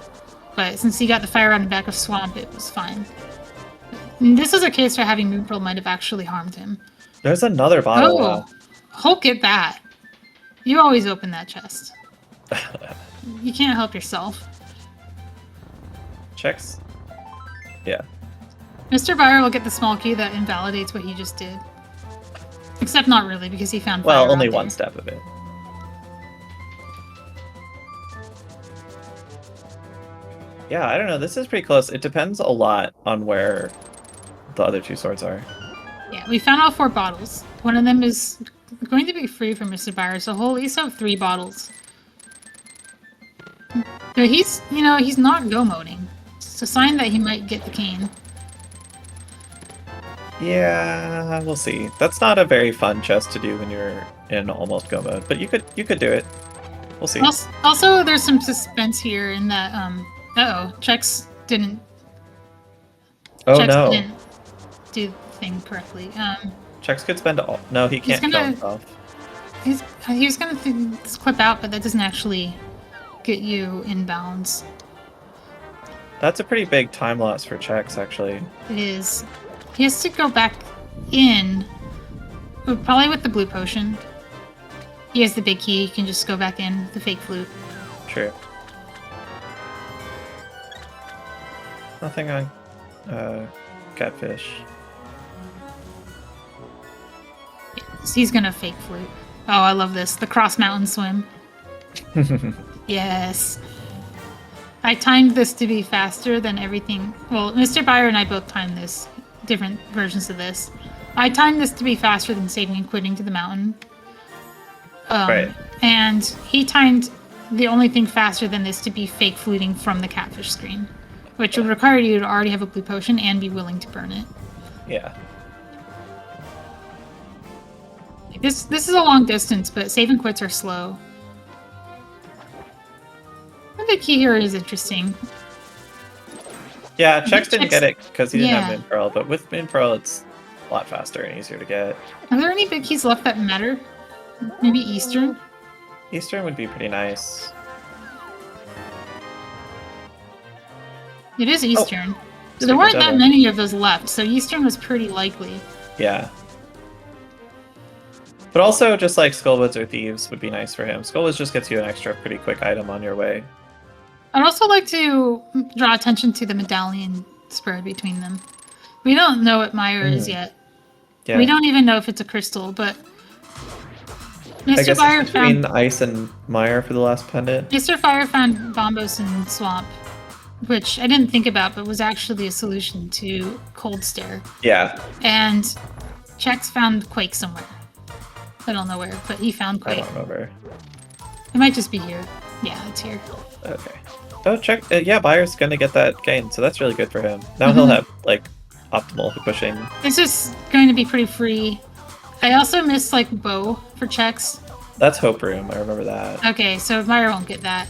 But since he got the Fire Rod in the back of Swamp, it was fine. And this is a case where having Moonpearl might have actually harmed him. There's another bottle now. Hulk, get that. You always open that chest. You can't help yourself. Checks. Yeah. Mr. Buyer will get the small key that invalidates what he just did. Except not really, because he found Well, fire only out one there. step of it. Yeah, I don't know. This is pretty close. It depends a lot on where the other two swords are. Yeah, we found all 4 bottles. One of them is going to be free for MrByer, so he'll at least have 3 bottles. But he's, he's not go-moding. It's a sign that he might get the cane. Yeah, we'll see. That's not a very fun chest to do when you're in almost go mode, but you could do it. We'll see. Also, there's some suspense here in that, uh-oh, Chex didn't... Oh, Chex no. didn't do the thing correctly. Chex could spend all... No, he can't kill himself. He was gonna clip out, but that doesn't actually get you in bounds. That's a pretty big time loss for Chex, actually. It is. He has to go back in, probably with the blue potion. He has the big key, he can just go back in with the fake flute. True. Nothing on Catfish. So he's gonna fake flute. Oh, I love this. The cross mountain swim. Yes. I timed this to be faster than everything. Well, MrByer and I both timed this. Different versions of this. I timed this to be faster than saving and quitting to the mountain. Right. And he timed the only thing faster than this to be fake fluting from the catfish screen, which would require you to already have a blue potion and be willing to burn it. Yeah. This is a long distance, but save and quits are slow. The key here is interesting. Yeah, Chex didn't get it because he didn't Yeah. have Moon Pearl, but with Moon Pearl, it's a lot faster and easier to get. Are there any big keys left that matter? Maybe Eastern? Eastern would be pretty nice. It is Eastern. Oh, There weren't that double. many of those left, so Eastern was pretty likely. Yeah. But also, just like Skullwoods or Thieves would be nice for him. Skullwoods just gets you an extra pretty quick item on your way. I'd also like to draw attention to the medallion spread between them. We don't know what Meyer is yet. Yeah. We don't even know if it's a crystal, but I guess MrByer it's between found Ice and Meyer for the last pendant. MrByer found Bombos in Swamp, which I didn't think about, but was actually a solution to Cold Stare. Yeah. And Chex found Quake somewhere. I don't know where, but he found I Quake. don't remember. It might just be here. Yeah, it's here. Okay. Oh, check. Yeah, Byer's gonna get that gain, so that's really good for him. Now he'll have, like, optimal hook pushing. This is going to be pretty free. I also missed, like, bow for Chex. That's Hope Room, I remember that. Okay, so Meyer won't get that.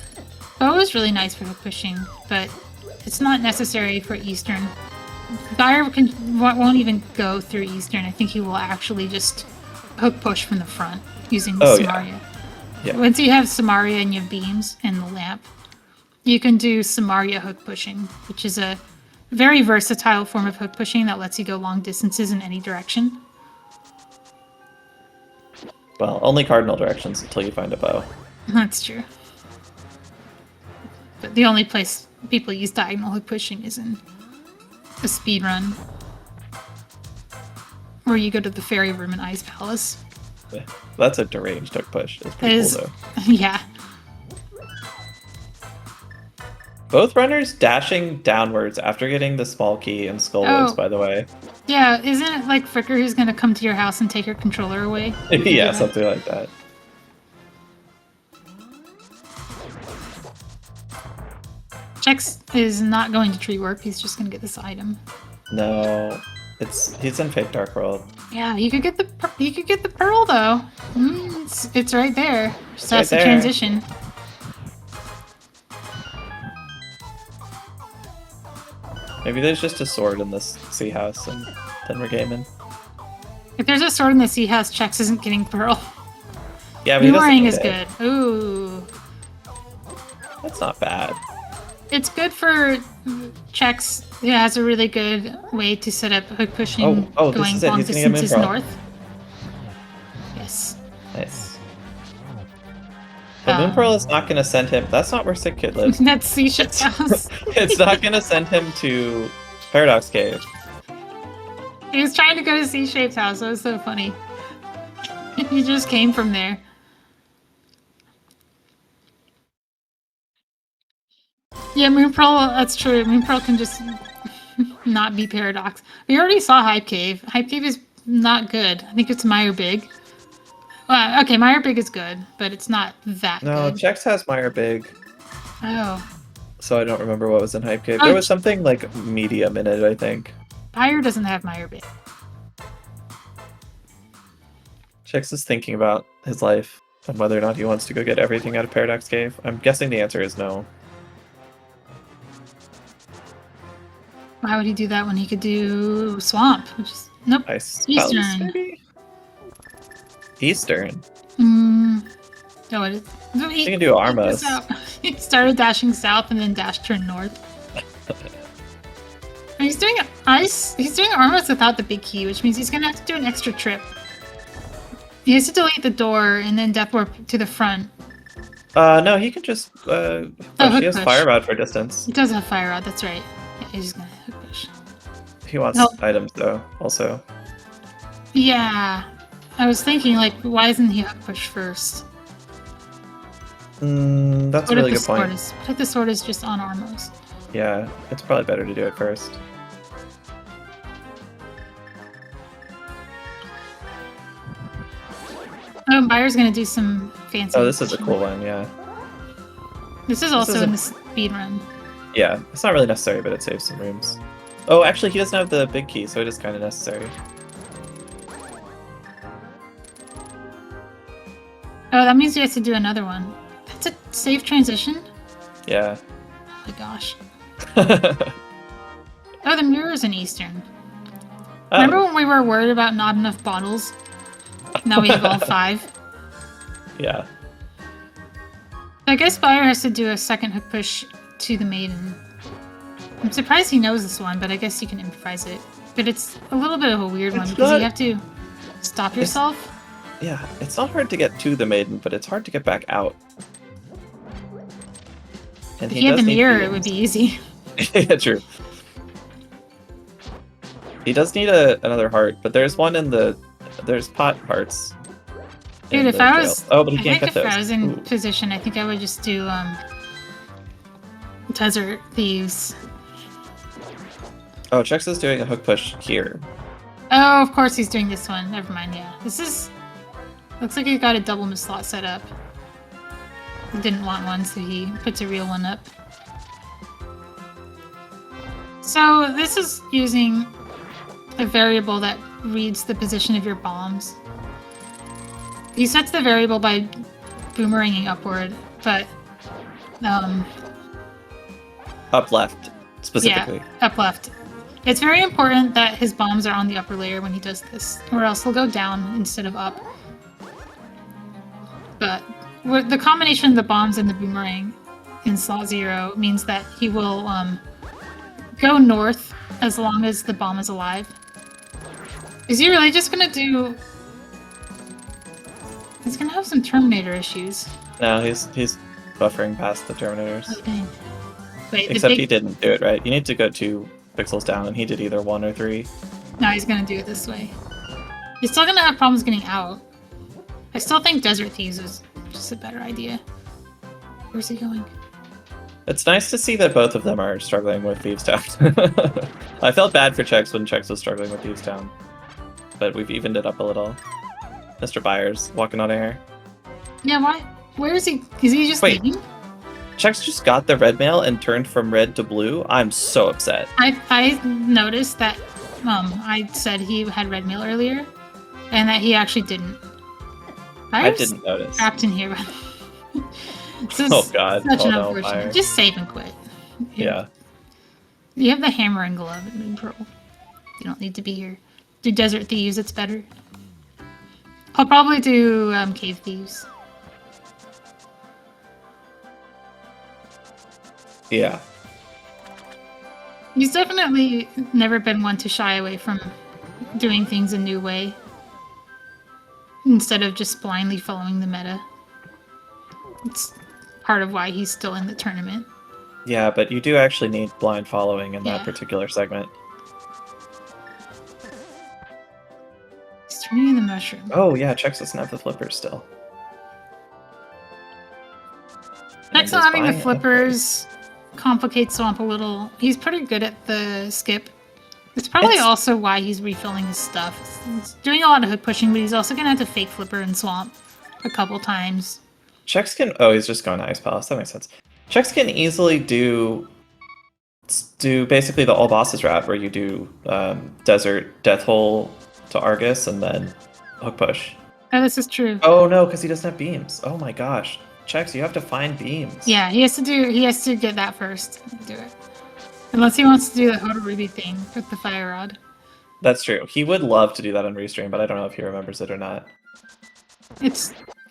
Bow is really nice for hook pushing, but it's not necessary for Eastern. Meyer won't even go through Eastern. I think he will actually just hook push from the front using Samaria. Yeah. Once you have Samaria and you have beams and the lamp, you can do Samaria hook pushing, which is a very versatile form of hook pushing that lets you go long distances in any direction. Well, only cardinal directions until you find a bow. That's true. But the only place people use diagonal hook pushing is in a speed run, where you go to the fairy room in Ice Palace. That's a deranged hook push. It's That pretty is, cool, though. yeah. Both runners dashing downwards after getting the small key in Skullwoods, by the way. Yeah, isn't it like Fricker who's gonna come to your house and take your controller away? Yeah, something like that. Chex is not going to tree warp, he's just gonna get this item. No, he's in Fake Dark World. Yeah, you could get the pearl though. It's right there. Just has to right there. transition. Maybe there's just a sword in this sea house, and then we're gaming. If there's a sword in the sea house, Chex isn't getting pearl. Yeah, but he doesn't Boomerang need is it. good. Ooh. That's not bad. It's good for Chex. It has a really good way to set up hook pushing Oh, this going is it. long He's gonna get distances Moonfrog. north. Yes. Nice. But Moonpearl is not going to send him. That's not where Sick Kid lives. That's Seaship's house. It's not going to send him to Paradox Cave. He was trying to go to C-Shape's house. That was so funny. He just came from there. Yeah, Moonpearl, that's true. Moonpearl can just not be Paradox. We already saw Hype Cave. Hype Cave is not good. I think it's Meyer Big. Okay, Meyer Big is good, but it's not that No, good. Chex has Meyer Big. Oh. So I don't remember what was in Hype Cave. Oh, There was something like medium in it, I think. Pyre doesn't have Meyer Big. Chex is thinking about his life and whether or not he wants to go get everything out of Paradox Cave. I'm guessing the answer is no. Why would he do that when he could do Swamp? Which is, nope. Ice Eastern. Palace, maybe? Eastern. No, it is. He can do Armas. He started dashing south and then dashed turn north. He's doing ice. He's doing Armas without the big key, which means he's gonna have to do an extra trip. He has to delete the door and then Death Warp to the front. No, he can just push. He has push. Fire Rod for distance. He does have Fire Rod, that's right. Yeah, he's just gonna hook push. He wants items though, also. Yeah. I was thinking, like, why isn't he hook push first? That's a really good point. What if the sword is just on Armos? Yeah, it's probably better to do it first. Oh, Byer's gonna do some fancy. Oh, this is a cool one, yeah. This is also in the speed run. Yeah, it's not really necessary, but it saves some rooms. Oh, actually, he doesn't have the big key, so it is kind of necessary. Oh, that means he has to do another one. That's a safe transition? Yeah. Oh my gosh. Oh, the mirror's in Eastern. Oh. Remember when we were worried about not enough bottles? Now we have all 5. Yeah. I guess Byer has to do a second hook push to the maiden. I'm surprised he knows this one, but I guess you can improvise it. But it's a little bit of a weird one because you have to stop yourself. Yeah, it's not hard to get to the maiden, but it's hard to get back out. And if he had the mirror, it would be easy. Yeah, true. He does need another heart, but there's one in the... There's pot hearts. Dude, if I was... Oh, but he can't get those. If I was in position, I think I would just do Desert Thieves. Oh, Chex is doing a hook push here. Oh, of course he's doing this one. Never mind, yeah. This is... Looks like he got a double slot set up. He didn't want one, so he puts a real one up. So this is using a variable that reads the position of your bombs. He sets the variable by boomeranging upward, but up left, specifically. Yeah, up left. It's very important that his bombs are on the upper layer when he does this, or else he'll go down instead of up. But the combination of the bombs and the boomerang in slot 0 means that he will go north as long as the bomb is alive. Is he really just gonna do... He's gonna have some Terminator issues. No, he's buffering past the Terminators. Oh, dang. Wait, except he didn't do it right. You need to go 2 pixels down, and he did either 1 or 3. No, he's gonna do it this way. He's still gonna have problems getting out. I still think Desert Thieves is just a better idea. Where's he going? It's nice to see that both of them are struggling with Thieves Town. I felt bad for Chex when Chex was struggling with Thieves Town. But we've evened it up a little. MrByer's walking on air. Yeah, why? Where is he? Is he just leaving? Chex just got the red mail and turned from red to blue. I'm so upset. I noticed that I said he had red mail earlier, and that he actually didn't. I didn't notice. Trapped in here. Oh god. Such an unfortunate. Just save and quit. Yeah. You have the hammer and glove in Pearl. You don't need to be here. Do Desert Thieves, it's better. I'll probably do Cave Thieves. Yeah. He's definitely never been one to shy away from doing things a new way. Instead of just blindly following the meta. It's part of why he's still in the tournament. Yeah, but you do actually need blind following in that particular segment. He's Turning in the mushroom. Oh yeah, Chex doesn't have the flippers still. Chex not having the flippers complicates Swamp a little. He's pretty good at the skip. It's probably also why he's refilling his stuff. He's doing a lot of hook pushing, but he's also gonna have to fake flipper and Swamp a couple times. Chex can. Oh, he's just going to Ice Palace. That makes sense. Chex can easily do basically the all bosses route where you do Desert Death Hole to Argus and then hook push. Oh, this is true. Oh no, because he doesn't have beams. Oh my gosh, Chex, you have to find beams. Yeah, he has to get that first. Do it. Unless he wants to do the Hoda Ruby thing with the fire rod. That's true. He would love to do that on Restream, but I don't know if he remembers it or not.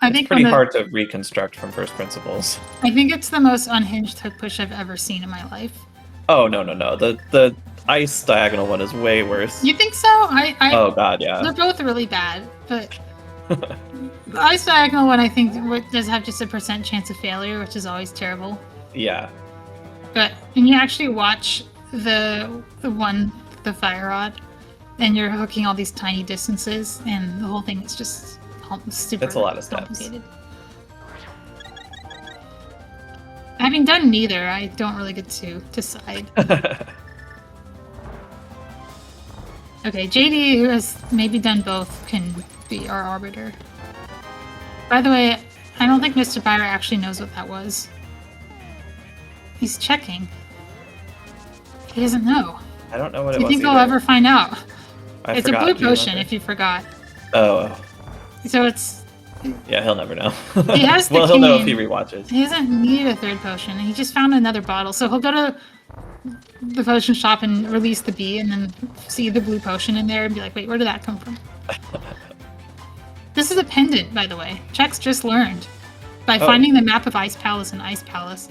I think it's pretty hard to reconstruct from first principles. I think it's the most unhinged hook push I've ever seen in my life. Oh no. The ice diagonal one is way worse. You think so? Oh god, yeah. They're both really bad, but the ice diagonal one I think does have just a % chance of failure, which is always terrible. Yeah. But when you actually watch the fire rod, and you're hooking all these tiny distances, and the whole thing is just super. It's a lot of steps. Complicated. Having done neither, I don't really get to decide. Okay, JD, who has maybe done both, can be our arbiter. By the way, I don't think MrByer actually knows what that was. He's checking. He doesn't know. I don't know what it was. Do you think he'll ever find out? It's a blue potion, if you forgot. Oh. So it's... Yeah, he'll never know. He has the well, he'll know if he rewatches. He doesn't need a third potion. He just found another bottle. So he'll go to the potion shop and release the bee and then see the blue potion in there and be like, wait, where did that come from? This is a pendant, by the way. Chex just learned by finding the map of Ice Palace and Ice Palace.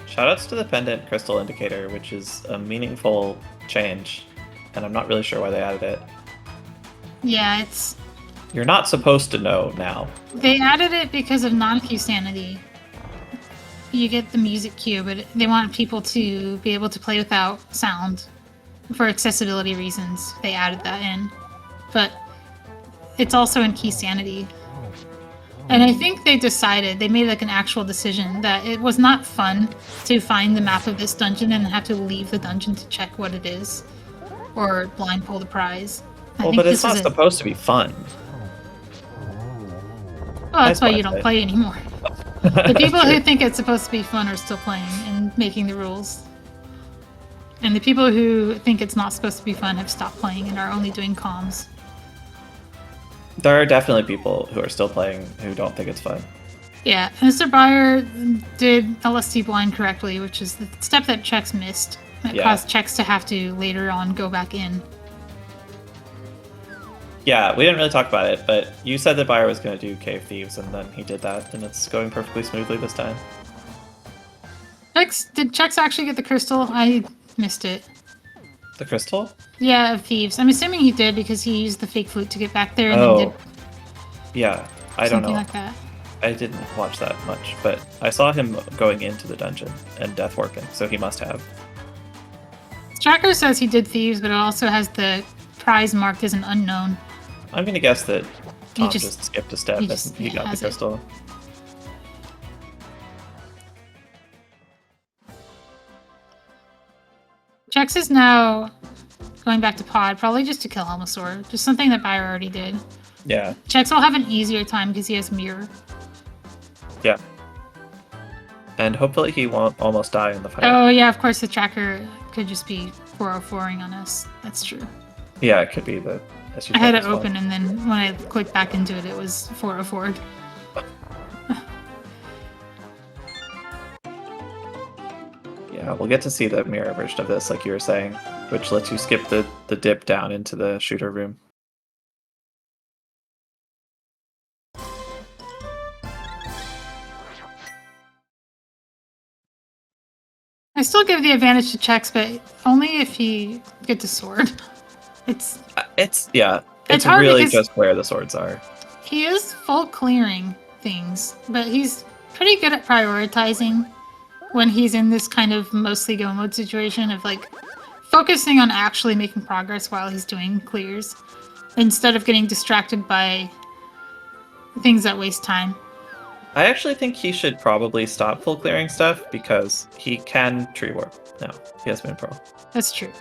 Shoutouts to the pendant crystal indicator, which is a meaningful change, and I'm not really sure why they added it. Yeah, it's... You're not supposed to know now. They added it because of non-Q sanity. You get the music cue, but they want people to be able to play without sound. For accessibility reasons, they added that in. But it's also in key sanity. And I think they made like an actual decision that it was not fun to find the map of this dungeon and have to leave the dungeon to check what it is. Or blind pull the prize. Well, but it's not supposed to be fun. Well, that's why you don't play anymore. The people who think it's supposed to be fun are still playing and making the rules. And the people who think it's not supposed to be fun have stopped playing and are only doing comms. There are definitely people who are still playing who don't think it's fun. Yeah, MrByer did LST blind correctly, which is the step that Chex missed. That caused Chex to have to later on go back in. Yeah, we didn't really talk about it, but you said that Byer was going to do Cave Thieves, and then he did that, and it's going perfectly smoothly this time. Did Chex actually get the crystal? I missed it. The crystal? Yeah, of Thieves. I'm assuming he did because he used the fake flute to get back there and then did yeah, I don't know. Something like that. I didn't watch that much, but I saw him going into the dungeon and death working, so he must have. Tracker says he did Thieves, but it also has the prize marked as an unknown. I'm going to guess that Tom just skipped a step and he got the crystal. Chex is now going back to pod, probably just to kill Helmasaur. Just something that Byer already did. Yeah. Chex will have an easier time because he has Mirror. Yeah. And hopefully he won't almost die in the fight. Oh, yeah, of course the tracker could just be 404ing on us. That's true. Yeah, it could be the... I had it open, and then when I clicked back into it, it was 404. Yeah, we'll get to see the mirror version of this, like you were saying, which lets you skip the dip down into the shooter room. I still give the advantage to Chex, but only if he gets a sword. It's really just where the swords are. He is full clearing things, but he's pretty good at prioritizing when he's in this kind of mostly go mode situation of like focusing on actually making progress while he's doing clears. instead of getting distracted by things that waste time. I actually think he should probably stop full clearing stuff because he can tree warp. No, he has Moon Pearl. That's true.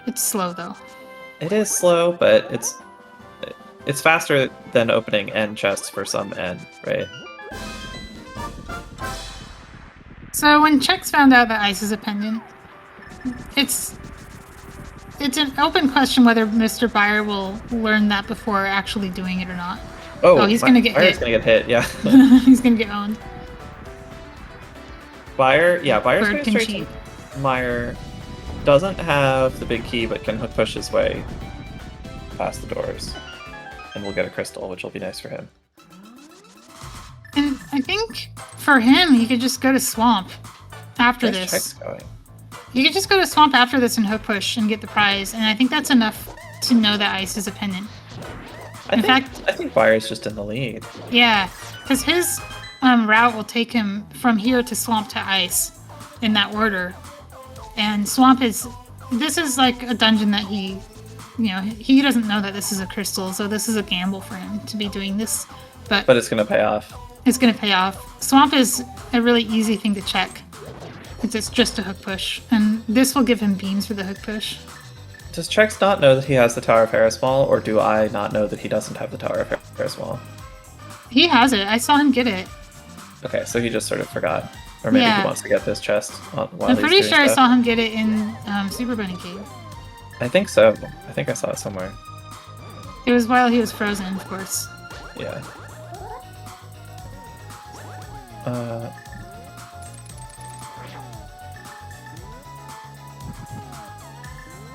It's slow though. It is slow, but it's faster than opening N chests for some N, right? So when Chex found out that ice is a pendant, it's an open question whether MrByer will learn that before actually doing it or not. Oh, he's gonna get hit. Byer's gonna get hit, yeah. He's gonna get owned. Byer's Bird going can straight cheat. to Meyer. Doesn't have the big key, but can hook push his way past the doors. And we'll get a crystal, which will be nice for him. And I think for him, he could just go to Swamp after Where's this. Chex going? He could just go to Swamp after this and hook push and get the prize, and I think that's enough to know that ice is a pendant. I think Byer's just in the lead. Yeah, because his route will take him from here to Swamp to ice in that order. And Swamp this is like a dungeon that he doesn't know that this is a crystal, so this is a gamble for him to be doing this. But it's going to pay off. It's going to pay off. Swamp is a really easy thing to check. It's just a hook push, and this will give him beams for the hook push. Does Chex not know that he has the Tower of Harris Wall, or do I not know that he doesn't have the Tower of Harris Wall? He has it. I saw him get it. Okay, so he just sort of forgot. Or maybe he wants to get this chest while I'm he's pretty doing sure I stuff. saw him get it in Super Bunny Cave. I think so. I think I saw it somewhere. It was while he was frozen, of course. Yeah.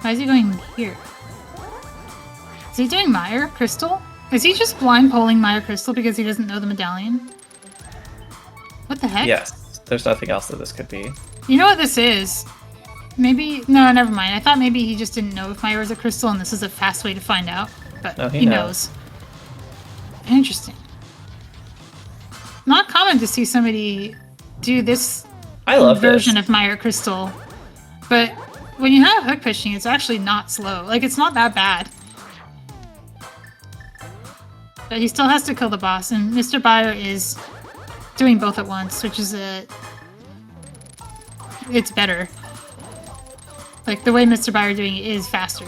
Why is he going here? Is he doing Meyer Crystal? Is he just blind polling Meyer Crystal because he doesn't know the medallion? What the heck? Yes. There's nothing else that this could be. You know what this is? Maybe... No, never mind. I thought maybe he just didn't know if Meyer was a crystal and this is a fast way to find out. But No, he knows. Interesting. Not common to see somebody do this I love version this. of Meyer Crystal. But when you have hook pushing, it's actually not slow. Like, it's not that bad. But he still has to kill the boss, and MrByer is doing both at once, which is it's better. Like, the way MrByer doing it is faster.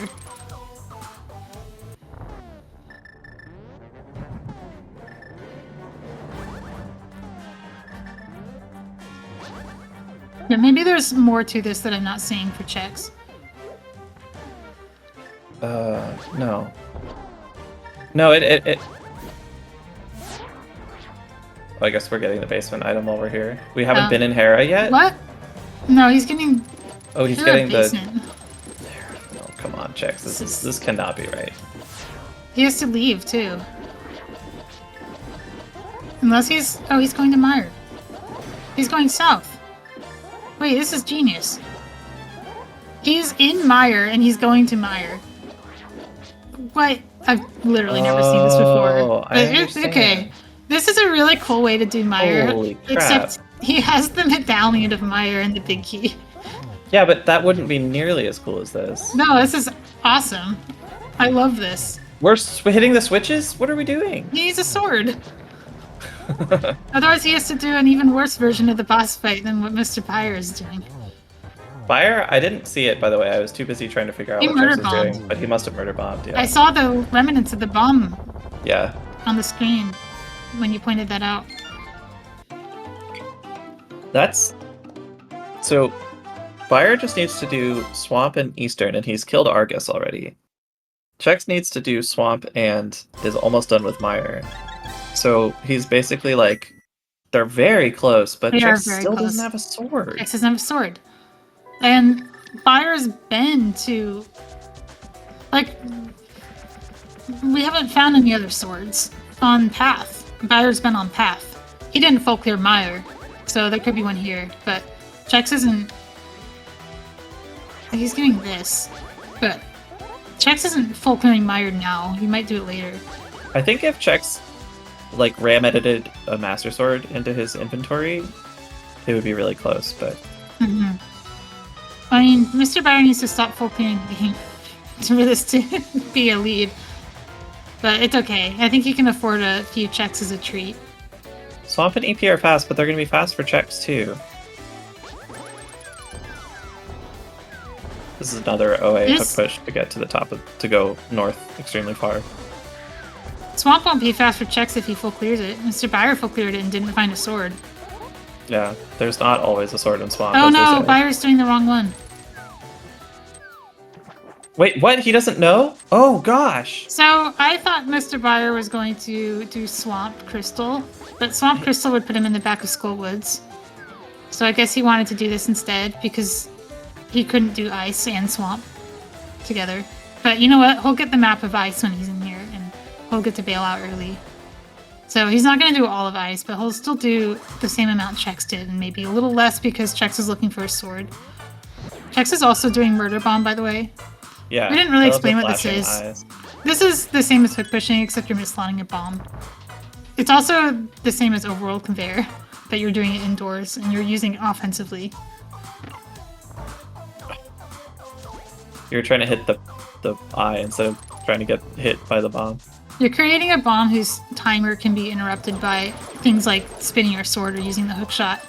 Yeah, maybe there's more to this that I'm not seeing for Chex. No. No, it... Oh, I guess we're getting the basement item while we're here. We haven't been in Hera yet? What? No, he's getting... Oh, he's Hera getting basement. the... Oh, come on, Chex. This cannot be right. He has to leave, too. Unless he's... Oh, he's going to Meyer. He's going south. Wait, this is genius. He's in Meyer, and he's going to Meyer. What? I've literally never seen this before. I understand. Okay. This is a really cool way to do Meyer. Holy crap. Except he has the medallion of Meyer and the big key. Yeah, but that wouldn't be nearly as cool as this. No, this is awesome. I love this. We're hitting the switches? What are we doing? He needs a sword. Otherwise he has to do an even worse version of the boss fight than what MrByer is doing. Byre, I didn't see it, by the way. I was too busy trying to figure out He what Chex was murder-bombed. doing, but he must have murder-bombed, yeah. I saw the remnants of the bomb Yeah. on the screen when you pointed that out. That's... So, Byre just needs to do Swamp and Eastern, and he's killed Argus already. Chex needs to do Swamp and is almost done with Meyer. So he's basically like... They're very close, but They are Chex very still close. doesn't have a sword. Chex doesn't have a sword. And Byre's been to... Like... We haven't found any other swords on Path. Byre's been on Path. He didn't full clear Meyer, so there could be one here, but Chex isn't... He's getting this, but Chex isn't full clearing Meyer now. He might do it later. I think if Chex like ram edited a Master Sword into his inventory, it would be really close, but I mean, MrByer needs to stop full clearing the game. for this to be a lead. But it's okay. I think you can afford a few checks as a treat. Swamp and EP are fast, but they're going to be fast for checks too. This is another OA hook push to get to the top to go north extremely far. Swamp won't be fast for checks if he full clears it. MrByer full cleared it and didn't find a sword. Yeah, there's not always a sword in Swamp. Oh no, Byer's doing the wrong one. Wait, what? He doesn't know? Oh gosh! So I thought MrByer was going to do Swamp Crystal, but Swamp Crystal would put him in the back of Skullwoods. So I guess he wanted to do this instead because he couldn't do Ice and Swamp together. But you know what? He'll get the map of Ice when he's in here, and he'll get to bail out early. So he's not going to do all of Ice, but he'll still do the same amount Chex did, and maybe a little less because Chex is looking for a sword. Chex is also doing Murder Bomb, by the way. Yeah. We didn't really explain what this is. Eyes. This is the same as hook pushing, except you're misslotting a bomb. It's also the same as Overworld Conveyor, but you're doing it indoors, and you're using it offensively. You're trying to hit the eye instead of trying to get hit by the bomb. You're creating a bomb whose timer can be interrupted by things like spinning your sword or using the hook shot.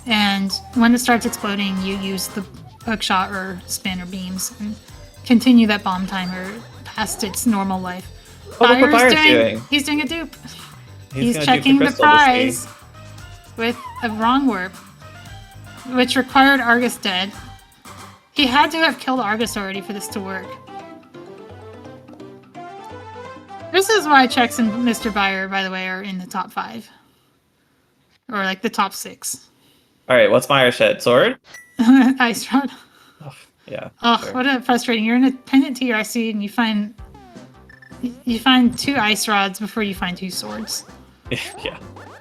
And when it starts exploding, you use the hook shot or spin or beams and continue that bomb timer past its normal life. Oh, look what Byer's doing. He's doing a dupe. He's checking the prize with a wrong warp, which required Argus dead. He had to have killed Argus already for this to work. This is why Chex and MrByer, by the way, are in the top 5. Or like the top 6. Alright, what's Meyer shed? Sword? Ice Rod. Oh, yeah. Oh, sure. What a frustrating. You're in a pendant TRC and you find 2 ice rods before you find 2 swords. Yeah.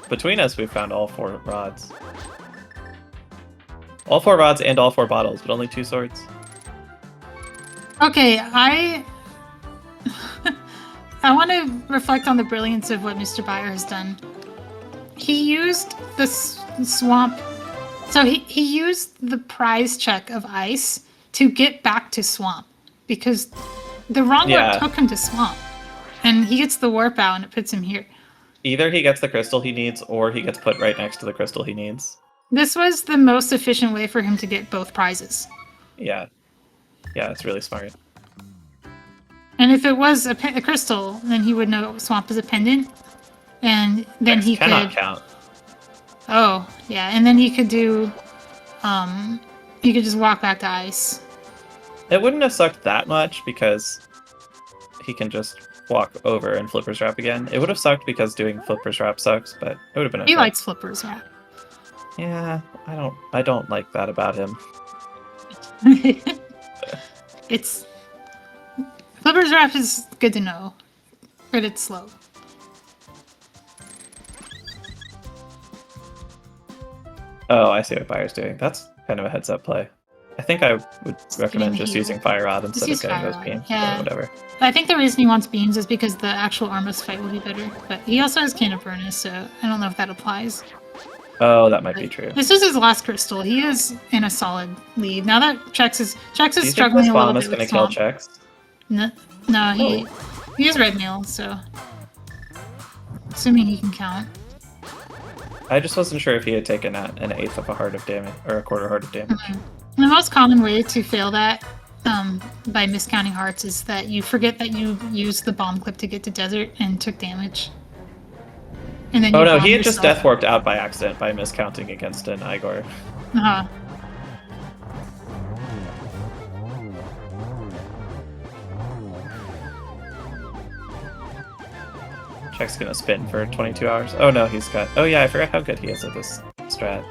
Between us, we found all 4 rods. All 4 rods and all 4 bottles, but only 2 swords. Okay, I want to reflect on the brilliance of what MrByer has done. He used the swamp. So he used the prize check of Ice to get back to Swamp. Because the wrong warp took him to Swamp. And he gets the warp out and it puts him here. Either he gets the crystal he needs, or he gets put right next to the crystal he needs. This was the most efficient way for him to get both prizes. Yeah. Yeah, it's really smart. And if it was a crystal, then he would know Swamp is a pendant. And then he cannot could... count. Oh, yeah. And then he could do... he could just walk back to Ice. It wouldn't have sucked that much because he can just walk over and Flipper's Wrap again. It would have sucked because doing Flipper's Wrap sucks, but it would have been okay. He likes Flipper's Wrap. Yeah, I don't like that about him. It's... Flipper's Wrap is good to know, but it's slow. Oh, I see what Byer's doing. That's kind of a heads-up play. I think I would recommend just using Fire Rod instead of getting those beams. Yeah. Whatever. I think the reason he wants beams is because the actual Armless fight will be better. But he also has Can of Burnus, so I don't know if that applies. Oh, that might be true. This is his last crystal. He is in a solid lead. Now that Chex is struggling a little bit with Swamp. Kill Chex? No, he has red mail, so assuming he can count. I just wasn't sure if he had taken an eighth of a heart of damage or a quarter heart of damage. Mm-hmm. The most common way to fail that by miscounting hearts is that you forget that you used the bomb clip to get to desert and took damage. And then oh no, he had just death warped out by accident by miscounting against an Igor. Uh-huh. Check's gonna spin for 22 hours. Oh no, he's got... Oh yeah, I forgot how good he is at this strat.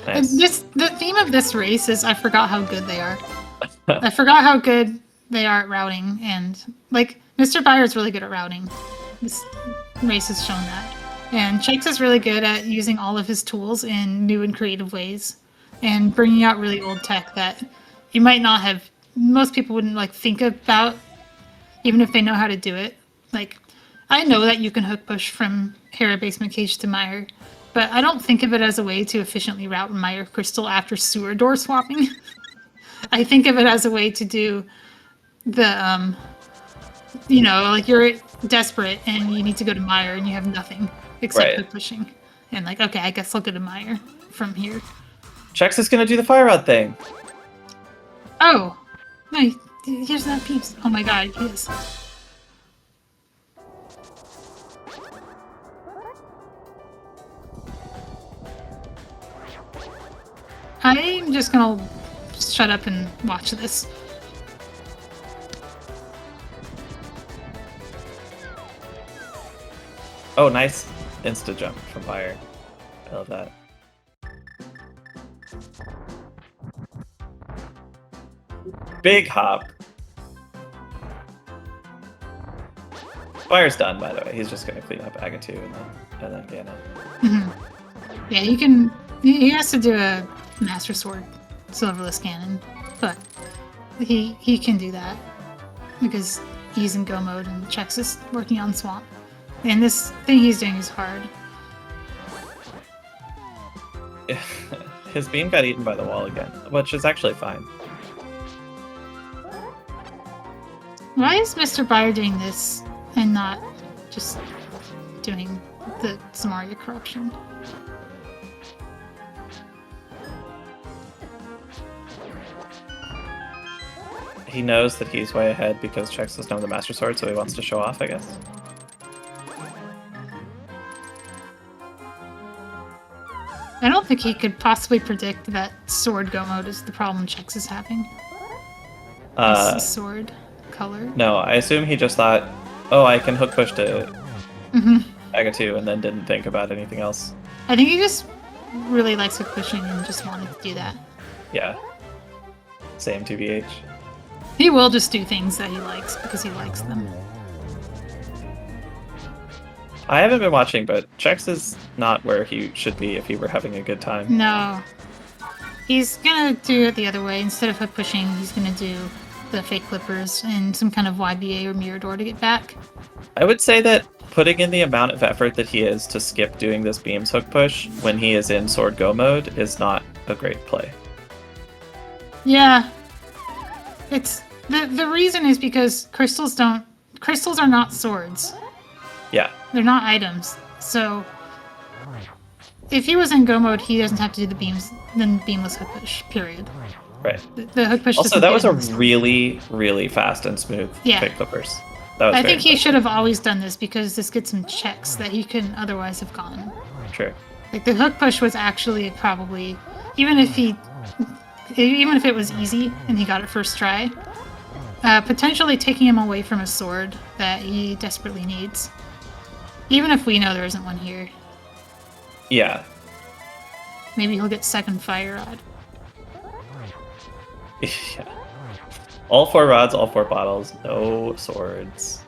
Nice. The theme of this race is I forgot how good they are. I forgot how good they are at routing, and like MrByer is really good at routing. This race has shown that. And Chex is really good at using all of his tools in new and creative ways, and bringing out really old tech that you might not have... Most people wouldn't like think about, even if they know how to do it. Like, I know that you can hook push from Hera Basement Cage to Meyer, but I don't think of it as a way to efficiently route Meyer Crystal after sewer door swapping. I think of it as a way to do the you know, like you're desperate and you need to go to Meyer and you have nothing except for pushing. And like, okay, I guess I'll go to Meyer from here. Chex is gonna do the fire rod thing. Oh, no, here's that piece. Oh my god, he is. I'm just gonna shut up and watch this. Oh, nice insta jump from Fire. I love that. Big hop. Fire's done, by the way. He's just gonna clean up Agatu and then Ganon. Mm-hmm. Yeah, you can. He has to do a Master Sword, Silverless Cannon, but he can do that because he's in Go mode and Chex is working on Swamp. And this thing he's doing is hard. His beam got eaten by the wall again, which is actually fine. Why is MrByer doing this and not just doing the Samaria corruption? He knows that he's way ahead because Chex has known the Master Sword, so he wants to show off, I guess. I don't think he could possibly predict that Sword Go mode is the problem Chex is having. Sword color. No, I assume he just thought, oh, I can hook push to Agatu, and then didn't think about anything else. I think he just really likes hook pushing and just wanted to do that. Yeah. Same 2VH. He will just do things that he likes because he likes them. I haven't been watching, but Chex is not where he should be if he were having a good time. No. He's gonna do it the other way. Instead of hook pushing, he's gonna do the fake clippers and some kind of YBA or mirror door to get back. I would say that putting in the amount of effort that he is to skip doing this beams hook push when he is in Sword Go mode is not a great play. Yeah. It's the reason is because crystals are not swords. Yeah. They're not items. So if he was in Go mode, he doesn't have to do the beamless hook push, period. Right. The hook push also, that was a really, really fast and smooth fake clippers. That was I think he should have always done this because this gets him checks that he couldn't otherwise have gotten. True. Like the hook push was actually probably even if it was easy and he got it first try, potentially taking him away from a sword that he desperately needs. Even if we know there isn't one here. Yeah. Maybe he'll get second fire rod. Yeah. All 4 rods, all 4 bottles, no swords.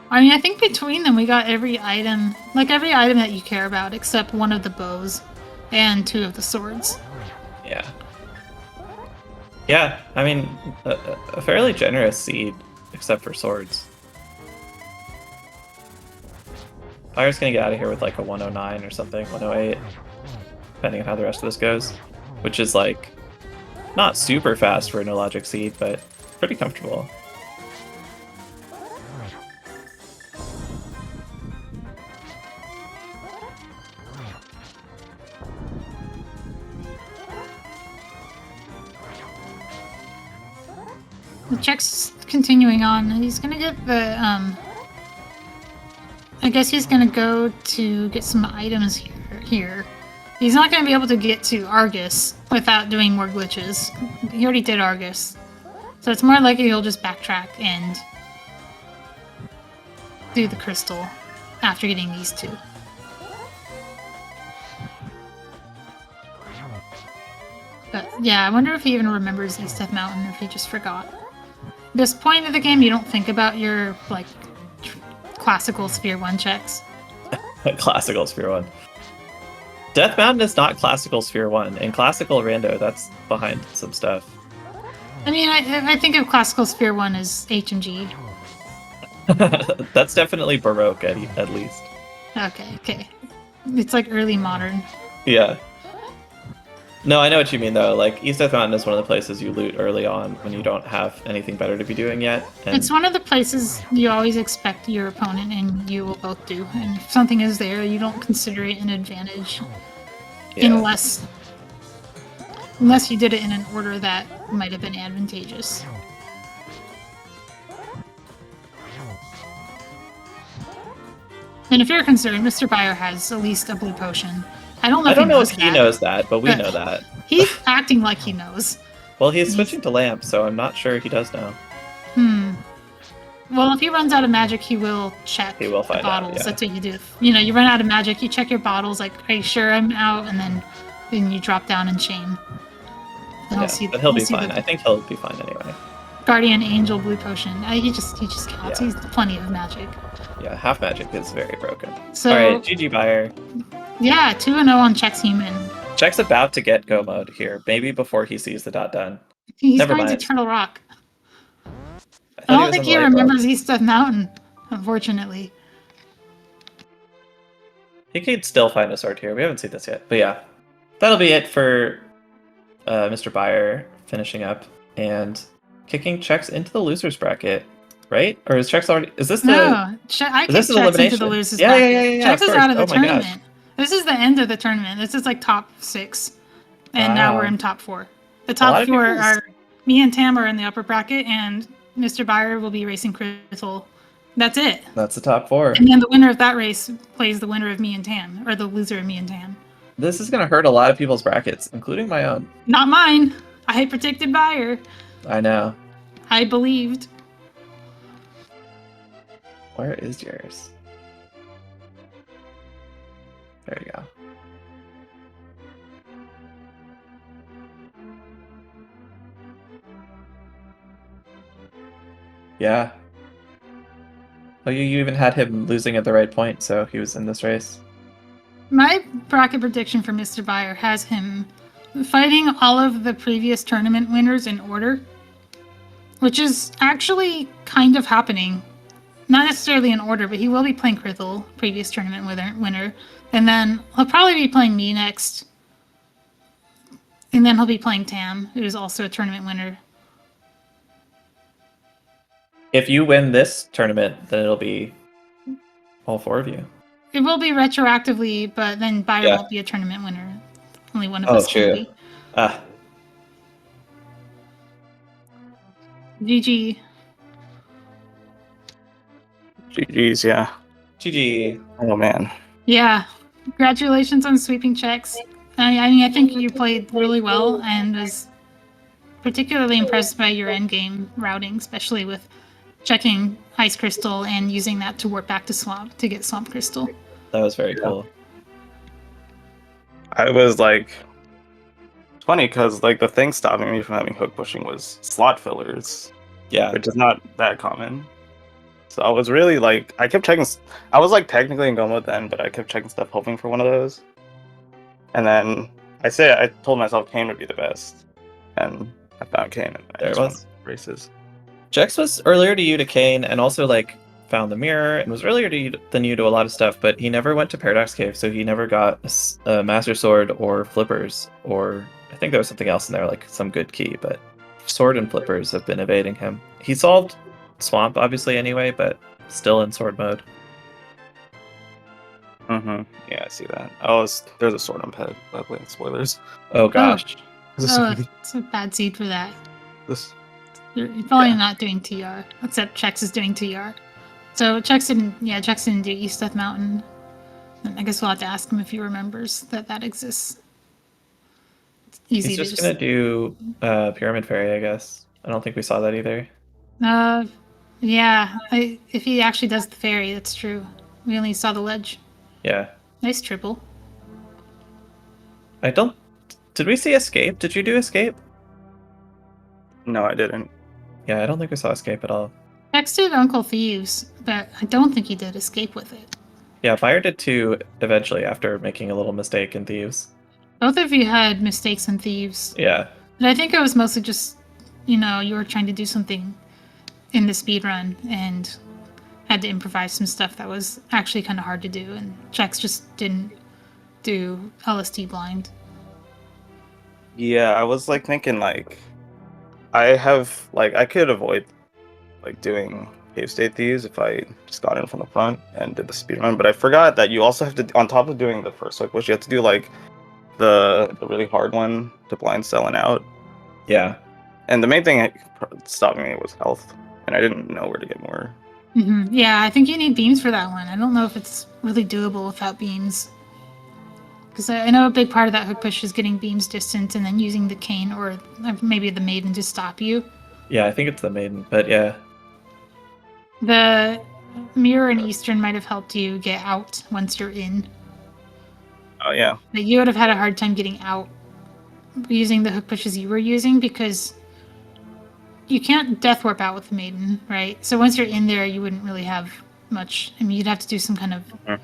I mean, I think between them we got every item that you care about except one of the bows and 2 of the swords. Yeah. Yeah, I mean, a fairly generous seed, except for swords. Fire's gonna get out of here with like a 109 or something, 108, depending on how the rest of this goes. Which is like, not super fast for a no logic seed, but pretty comfortable. The check's continuing on. He's gonna get the, I guess he's gonna go to get some items here. He's not gonna be able to get to Argus without doing more glitches. He already did Argus. So it's more likely he'll just backtrack and do the crystal after getting these 2. But yeah, I wonder if he even remembers East Death Mountain or if he just forgot. At this point of the game, you don't think about your, like, classical Sphere 1 checks. Classical Sphere 1. Death Mountain is not classical Sphere 1. In classical Rando, that's behind some stuff. I mean, I think of classical Sphere 1 as H and G. That's definitely Baroque, at least. Okay. It's like early modern. Yeah. No, I know what you mean though. Like East Death Mountain is one of the places you loot early on when you don't have anything better to be doing yet. And It's one of the places you always expect your opponent and you will both do. And if something is there, you don't consider it an advantage yeah. unless you did it in an order that might have been advantageous. And if you're concerned, MrByer has at least a blue potion. I don't know I if he don't know knows if that. he knows that, but we know that. He's acting like he knows. Well, he's switching to lamp, so I'm not sure he does know. Well, if he runs out of magic, he will check He will find the bottles. out, yeah. That's what you do. You know, you run out of magic, you check your bottles, like, are you sure I'm out? And then you drop down and chain. Then Yeah, but he'll be fine. I think he'll be fine anyway. Guardian Angel Blue Potion. He just counts. Yeah. He's plenty of magic. Yeah, half magic is very broken. So, all right, GG Buyer. Yeah, 2-0 on Chexhuman. Check's about to get go mode here, maybe before he sees the dot done. He's Never going mind. to Turtle Rock. I don't think he remembers East Death Mountain, unfortunately. He could still find a sword here. We haven't seen this yet. But yeah, that'll be it for MrByer finishing up and kicking Chex into the losers bracket, right? Or is Chex already? Is this the? No, I kicked this Chex into the losers bracket. Yeah. Chex is out of the Oh my gosh. tournament. This is the end of the tournament. This is like top 6, and now we're in top 4. The top 4 are me and Tam are in the upper bracket, and MrByer will be racing Crystal. That's it. That's the top 4. And then the winner of that race plays the winner of me and Tam, or the loser of me and Tam. This is gonna hurt a lot of people's brackets, including my own. Not mine. I predicted Buyer. I know. I believed. Where is yours? There you go. Yeah. Oh, you even had him losing at the right point, so he was in this race. My bracket prediction for MrByer has him fighting all of the previous tournament winners in order, which is actually kind of happening. Not necessarily in order, but he will be playing Krithel, previous tournament winner, and then he'll probably be playing me next, and then he'll be playing Tam, who's also a tournament winner. If you win this tournament, then it'll be all 4 of you. It will be retroactively, but then Buyer won't be a tournament winner. Only one of us can be. GG. GG's, yeah. GG. Oh, man. Yeah. Congratulations on sweeping Chex. I mean, I think you played really well and was particularly impressed by your endgame routing, especially with checking Ice Crystal and using that to warp back to Swamp to get Swamp Crystal. That was very cool. I was like, it's funny because like the thing stopping me from having hook pushing was slot fillers. Yeah. Which is not that common. So I was really like, I kept checking. I was like technically in go mode then, but I kept checking stuff, hoping for one of those. And then I told myself Kane would be the best, and I found Kane. And There it was. Races. Jax was earlier to you to Kane, and also like found the mirror, and was earlier to you than you to a lot of stuff. But he never went to Paradox Cave, so he never got a Master Sword or flippers, or I think there was something else in there, like some good key. But sword and flippers have been evading him. He solved Swamp obviously anyway, but still in sword mode. Yeah, I see that. Oh, there's a sword on ped. By the way, spoilers. Oh gosh. It's a bad seed for that. You're probably not doing TR, except Chex is doing TR. So Chex didn't do East Death Mountain. And I guess we'll have to ask him if he remembers that exists. It's easy. He's just gonna do Pyramid Fairy, I guess. I don't think we saw that either. Yeah. If he actually does the fairy, that's true. We only saw the ledge. Yeah. Nice triple. Did we see Escape? Did you do Escape? No, I didn't. Yeah, I don't think we saw Escape at all. Chex did Uncle Thieves, but I don't think he did Escape with it. Yeah, Buyer did too eventually after making a little mistake in Thieves. Both of you had mistakes in Thieves. Yeah. But I think it was mostly just, you were trying to do something in the speedrun and had to improvise some stuff that was actually kind of hard to do, and Chex just didn't do LSD blind. Yeah, I was like thinking like I could avoid like doing cave state thieves if I just got in from the front and did the speedrun, but I forgot that you also have to, on top of doing the first hook push, you have to do like the really hard one to blind selling out. Yeah. And the main thing stopping me was health, and I didn't know where to get more. Yeah, I think you need beams for that one. I don't know if it's really doable without beams. Because I know a big part of that hook push is getting beams distant and then using the cane or maybe the maiden to stop you. Yeah, I think it's the maiden, but yeah. The mirror and Eastern might have helped you get out once you're in. Oh yeah. But you would have had a hard time getting out using the hook pushes you were using because you can't death warp out with the maiden, right? So once you're in there, you wouldn't really have much. I mean, you'd have to do some kind of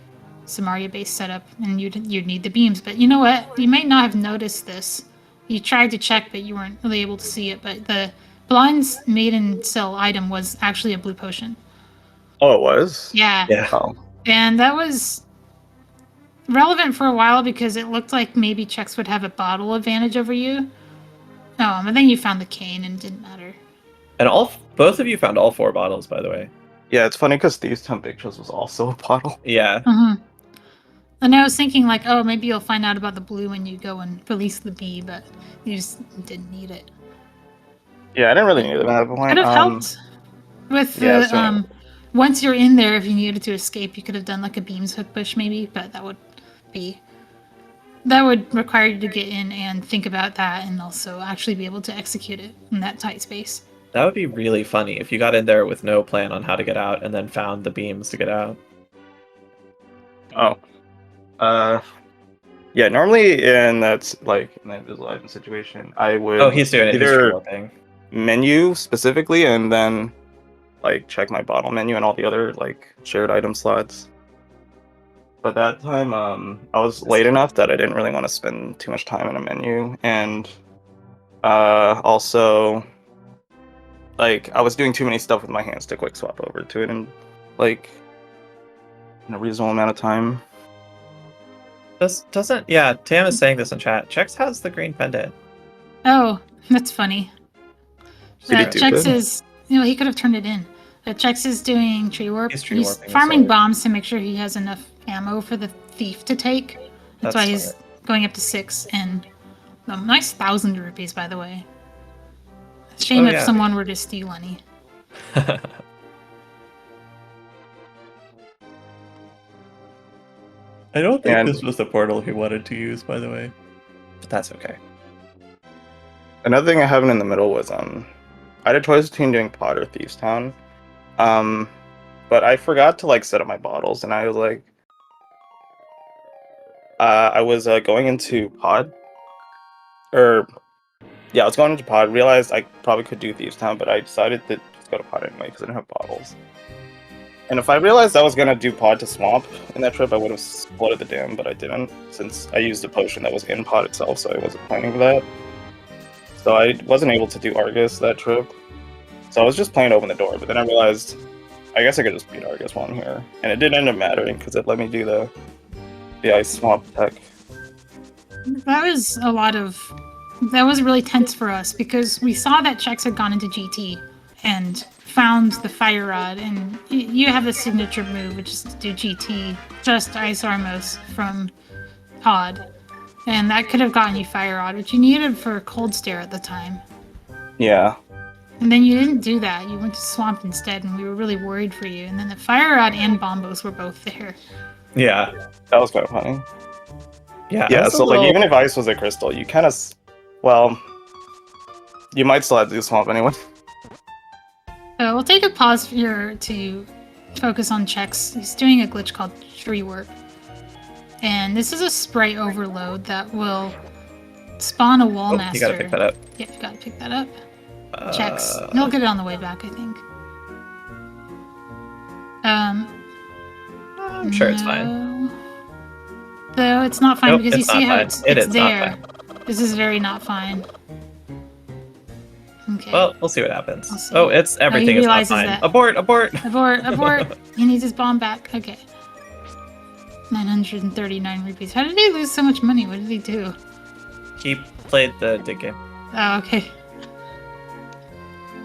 Samaria-based setup, and you'd need the beams. But you know what? You might not have noticed this. You tried to check, but you weren't really able to see it. But the Blind's maiden cell item was actually a blue potion. Oh, it was? Yeah. Yeah. Oh. And that was relevant for a while because it looked like maybe Chex would have a bottle advantage over you. But then you found the cane and it didn't matter. And both of you found all 4 bottles, by the way. Yeah, it's funny because Thieves' Town Pictures was also a bottle. Yeah. And I was thinking like, oh, maybe you'll find out about the blue when you go and release the bee, but you just didn't need it. Yeah, I didn't really need it at that point. Could have helped with the once you're in there, if you needed to escape, you could have done like a beams hook push maybe, but that would require you to get in and think about that and also actually be able to execute it in that tight space. That would be really funny if you got in there with no plan on how to get out and then found the beams to get out. Oh. Yeah, normally in that invisible item situation, I would he's doing it. either menu specifically and then like check my bottle menu and all the other like shared item slots. But that time I was late enough that I didn't really want to spend too much time in a menu, and also like I was doing too many stuff with my hands to quick swap over to it in a reasonable amount of time. Tam is saying this in chat. Chex has the green pendant. Oh, that's funny. Chex good? is, he could have turned it in. Chex is doing tree warp. He's farming so. bombs to make sure he has enough ammo for the thief to take. That's why he's going up to 6 and nice 1,000 rupees, by the way. Shame if someone were to steal any. I don't think this was the portal he wanted to use, by the way. But that's okay. Another thing I have in the middle was I had a choice between doing Pod or Thieves' Town. But I forgot to set up my bottles, and I was like I was going into Pod. I was going into Pod, realized I probably could do Thieves' Town, but I decided to just go to Pod anyway because I didn't have bottles. And if I realized I was going to do Pod to Swamp in that trip, I would have flooded the dam, but I didn't, since I used a potion that was in Pod itself, so I wasn't planning for that. So I wasn't able to do Argus that trip. So I was just playing Open the Door, but then I realized I guess I could just beat Argus while I'm here. And it didn't end up mattering because it let me do the Ice Swamp tech. That was really tense for us because we saw that Chex had gone into GT and found the Fire Rod, and you have the signature move, which is to do GT, just Ice Armos from Pod. And that could have gotten you Fire Rod, which you needed for Cold Stare at the time. Yeah. And then you didn't do that. You went to Swamp instead, and we were really worried for you. And then the Fire Rod and Bombos were both there. Yeah. That was kind of funny. Yeah, so even if Ice was a crystal, you kind of... Well, you might still have to do Swamp anyway. We'll take a pause here to focus on Chex. He's doing a glitch called Tree Warp. And this is a sprite overload that will spawn a wall master. You gotta pick that up. Yeah, you gotta pick that up. Chex. He'll get it on the way back, I think. I'm sure it's fine. Though it's not fine because you see how it's there. This is very not fine. Okay. Well, we'll see what happens. Oh, everything is not fine. Abort! Abort! He needs his bomb back. Okay. 939 rupees. How did he lose so much money? What did he do? Keep played the dig game. Oh, okay.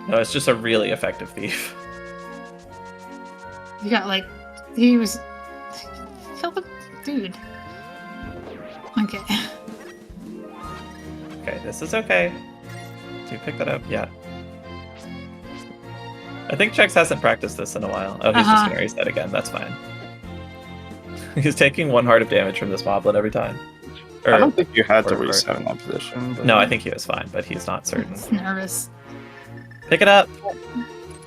No, it's just a really effective thief. You got like, he was. Kill the dude. Okay. Okay, this is okay. Do you pick that up? Yeah. I think Chex hasn't practiced this in a while. Oh, he's just gonna reset again. That's fine. He's taking 1 heart of damage from this moblin every time. I don't think you had to reset in that position. But... No, I think he was fine, but he's not certain. He's nervous. Pick it up.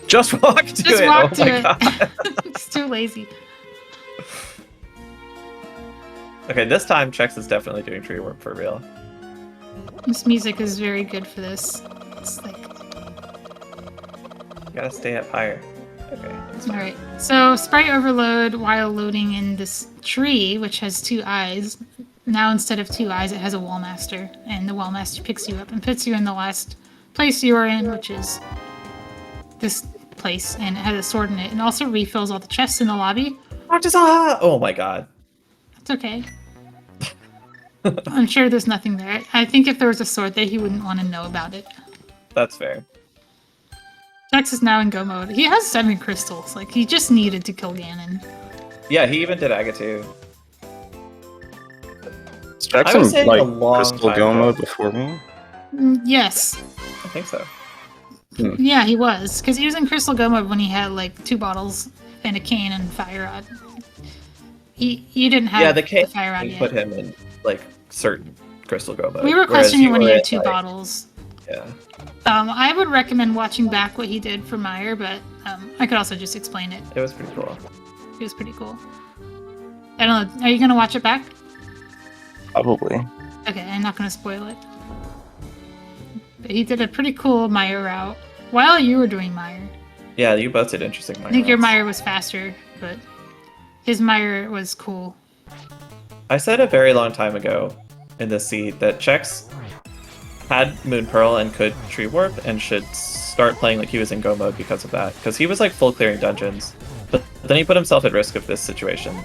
Just walk to Just it. walk Oh to my it. God. He's too lazy. Okay, this time Chex is definitely doing tree work for real. This music is very good for this. It's like... You gotta stay up higher. Okay. Alright, so sprite overload while loading in this tree, which has 2 eyes. Now instead of 2 eyes, it has a wallmaster, and the wallmaster picks you up and puts you in the last place you are in, which is this place, and it has a sword in it, and also refills all the chests in the lobby. Oh my god. It's okay. I'm sure there's nothing there. I think if there was a sword there, he wouldn't want to know about it. That's fair. Chex is now in go mode. He has 7 crystals. Like, he just needed to kill Ganon. Yeah, he even did Agatu. Is Chex in like crystal go mode before me? Yes. I think so. Yeah, he was. Because he was in crystal go mode when he had like 2 bottles and a cane and fire rod. You didn't have the fire rod yet. Put him in like certain crystal go mode. We were questioning when he had 2 bottles. Yeah. I would recommend watching back what he did for Meyer, but I could also just explain it. It was pretty cool. It was pretty cool. I don't know. Are you gonna watch it back? Probably. Okay, I'm not gonna spoil it. But he did a pretty cool Meyer route while you were doing Meyer. Yeah, you both did interesting Meyer. I think your Meyer was faster, but his Meyer was cool. I said a very long time ago in this seed that Chex had Moon Pearl and could tree warp and should start playing like he was in go mode because of that. Because he was like full clearing dungeons, but then he put himself at risk of this situation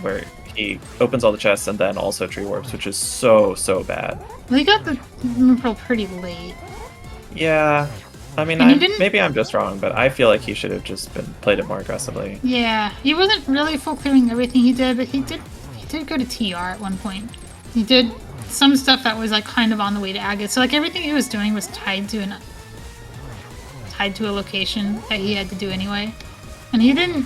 where he opens all the chests and then also tree warps, which is so bad. Well, he got the Moon Pearl pretty late. Yeah, I mean, maybe I'm just wrong, but I feel like he should have just played it more aggressively. Yeah, he wasn't really full clearing everything he did, but he did go to TR at one point. He did some stuff that was like kind of on the way to Agate. So like everything he was doing was tied to a location that he had to do anyway. And he didn't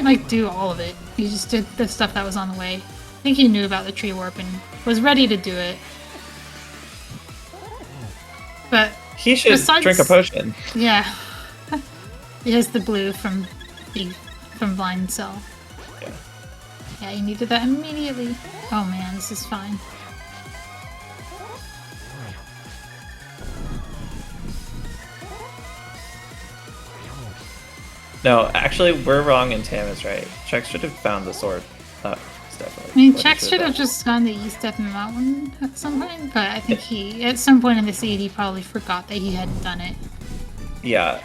like do all of it. He just did the stuff that was on the way. I think he knew about the tree warp and was ready to do it. But he should drink a potion. Yeah. He has the blue from Blind Cell. Yeah, you needed that immediately. Oh man, this is fine. No, actually, we're wrong and Tam is right. Chex should have found the sword. Definitely. I mean, Chex should have just gone to East Step Mountain at some point, but I think at some point in the seed, he probably forgot that he hadn't done it. Yeah.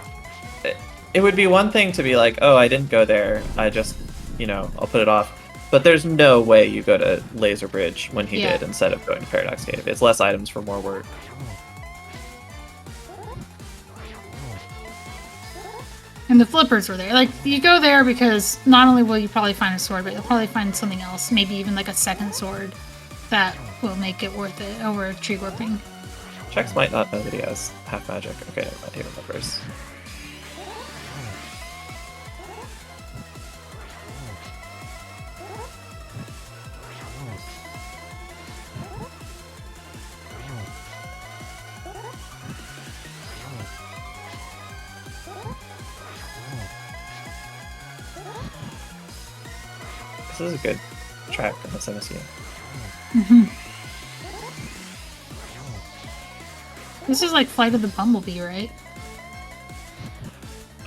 It would be one thing to be like, oh, I didn't go there. I just, I'll put it off. But there's no way you go to Laser Bridge when he did instead of going to Paradox Cave. It's less items for more work. And the flippers were there. Like, you go there because not only will you probably find a sword, but you'll probably find something else. Maybe even like a second sword that will make it worth it over tree warping. Chex might not know that he has half magic. Okay, he remembers. This is a good track on this MSU. This is like Flight of the Bumblebee, right?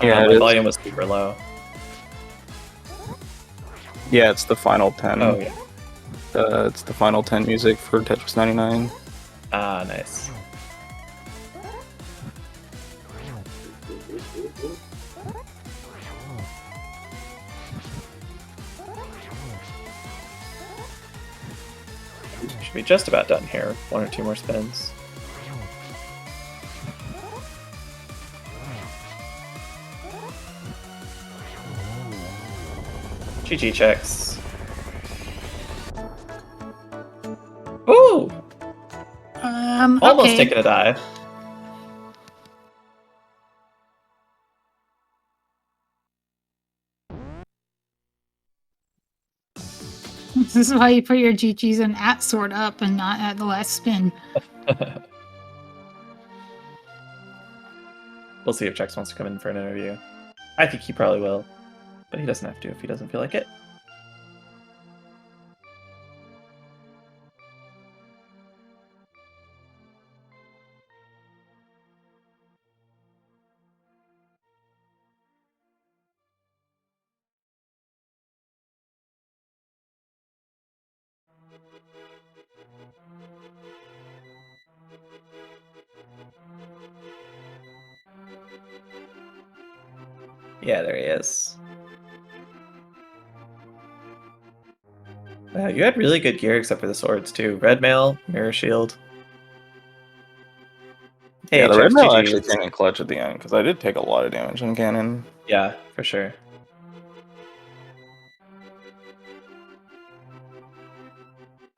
Yeah, the volume was super low. Yeah, it's the final 10. Oh, yeah. It's the final 10 music for Tetris 99. Ah, nice. Should be just about done here. 1 or 2 more spins. GG checks. Ooh! Almost Okay. taking a dive. This is why you put your GGs in at sword up and not at the last spin. We'll see if Chex wants to come in for an interview. I think he probably will, but he doesn't have to if he doesn't feel like it. Yeah, there he is. Wow, you had really good gear except for the swords too. Red mail, mirror shield. Hey, Yeah, the red Chex, mail GG's. actually came in clutch at the end because I did take a lot of damage in cannon. Yeah, for sure.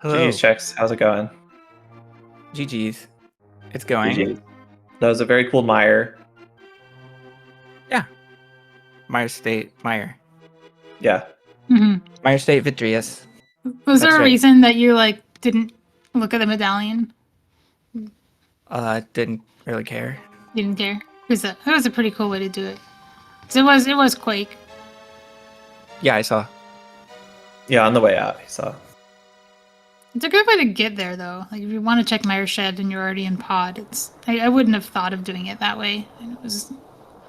Hello. GG's, Chex. How's it going? GG's. It's going. GG's. That was a very cool Meyer. Meyer State. Meyer. Yeah. Hmm. Meyer State victory, yes. Was there That's a right. reason that you like didn't look at the medallion? Didn't really care. You didn't care? Because that was a pretty cool way to do it. 'Cause it was Quake. Yeah, I saw. Yeah, on the way out, he saw. It's a good way to get there, though. Like if you want to check Meyer Shed and you're already in pod, I wouldn't have thought of doing it that way. And it was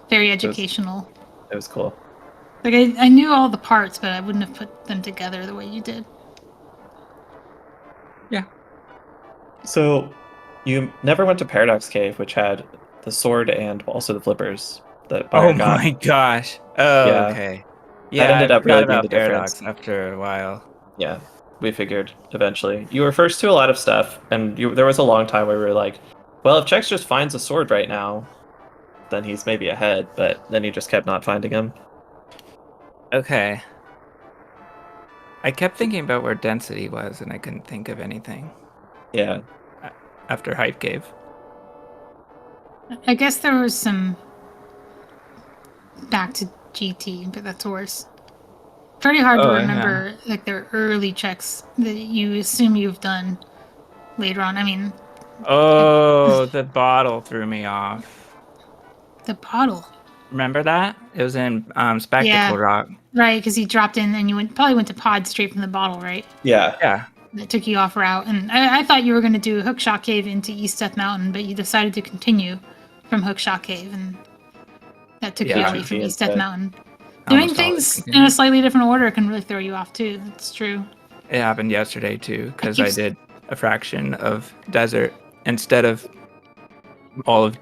very educational. It was cool. Like I knew all the parts, but I wouldn't have put them together the way you did. Yeah. So, you never went to Paradox Cave, which had the sword and also the flippers that Oh Byron got. my gosh. Oh, Yeah. okay. That Yeah, ended I up forgot really being about the difference. Paradox after a while. Yeah, we figured eventually. You were first to a lot of stuff, and there was a long time where we were like, well, if Chex just finds a sword right now, then he's maybe ahead, but then he just kept not finding him. Okay. I kept thinking about where density was, and I couldn't think of anything Yeah. after Hype Cave. I guess there was some back to GT, but that's worse. Pretty hard to Oh, yeah. remember like their early checks that you assume you've done later on. I mean, Oh, the bottle threw me off. the bottle. Remember that? It was in Spectacle Yeah. Rock. Right, because he dropped in and you probably went to pod straight from the bottle, right? Yeah. Yeah. That took you off route. And I thought you were going to do Hookshot Cave into East Death Mountain, but you decided to continue from Hookshot Cave, and that took you Yeah. away from GT East Death instead. Mountain. I Doing almost always things in continue. a slightly different order can really throw you off too. That's true. It happened yesterday too, because I I keep- did a fraction of desert instead of all of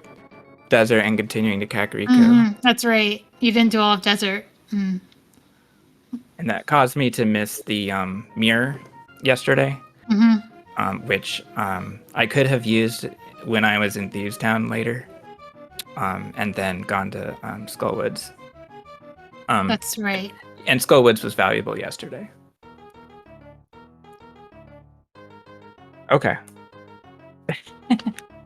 desert and continuing to Kakariko. Mhm, that's right. You didn't do all of Desert. Mm. And that caused me to miss the mirror yesterday, Hmm. which I could have used when I was in Thieves Town later, and then gone to Skullwoods. That's right. And Skullwoods was valuable yesterday. Okay.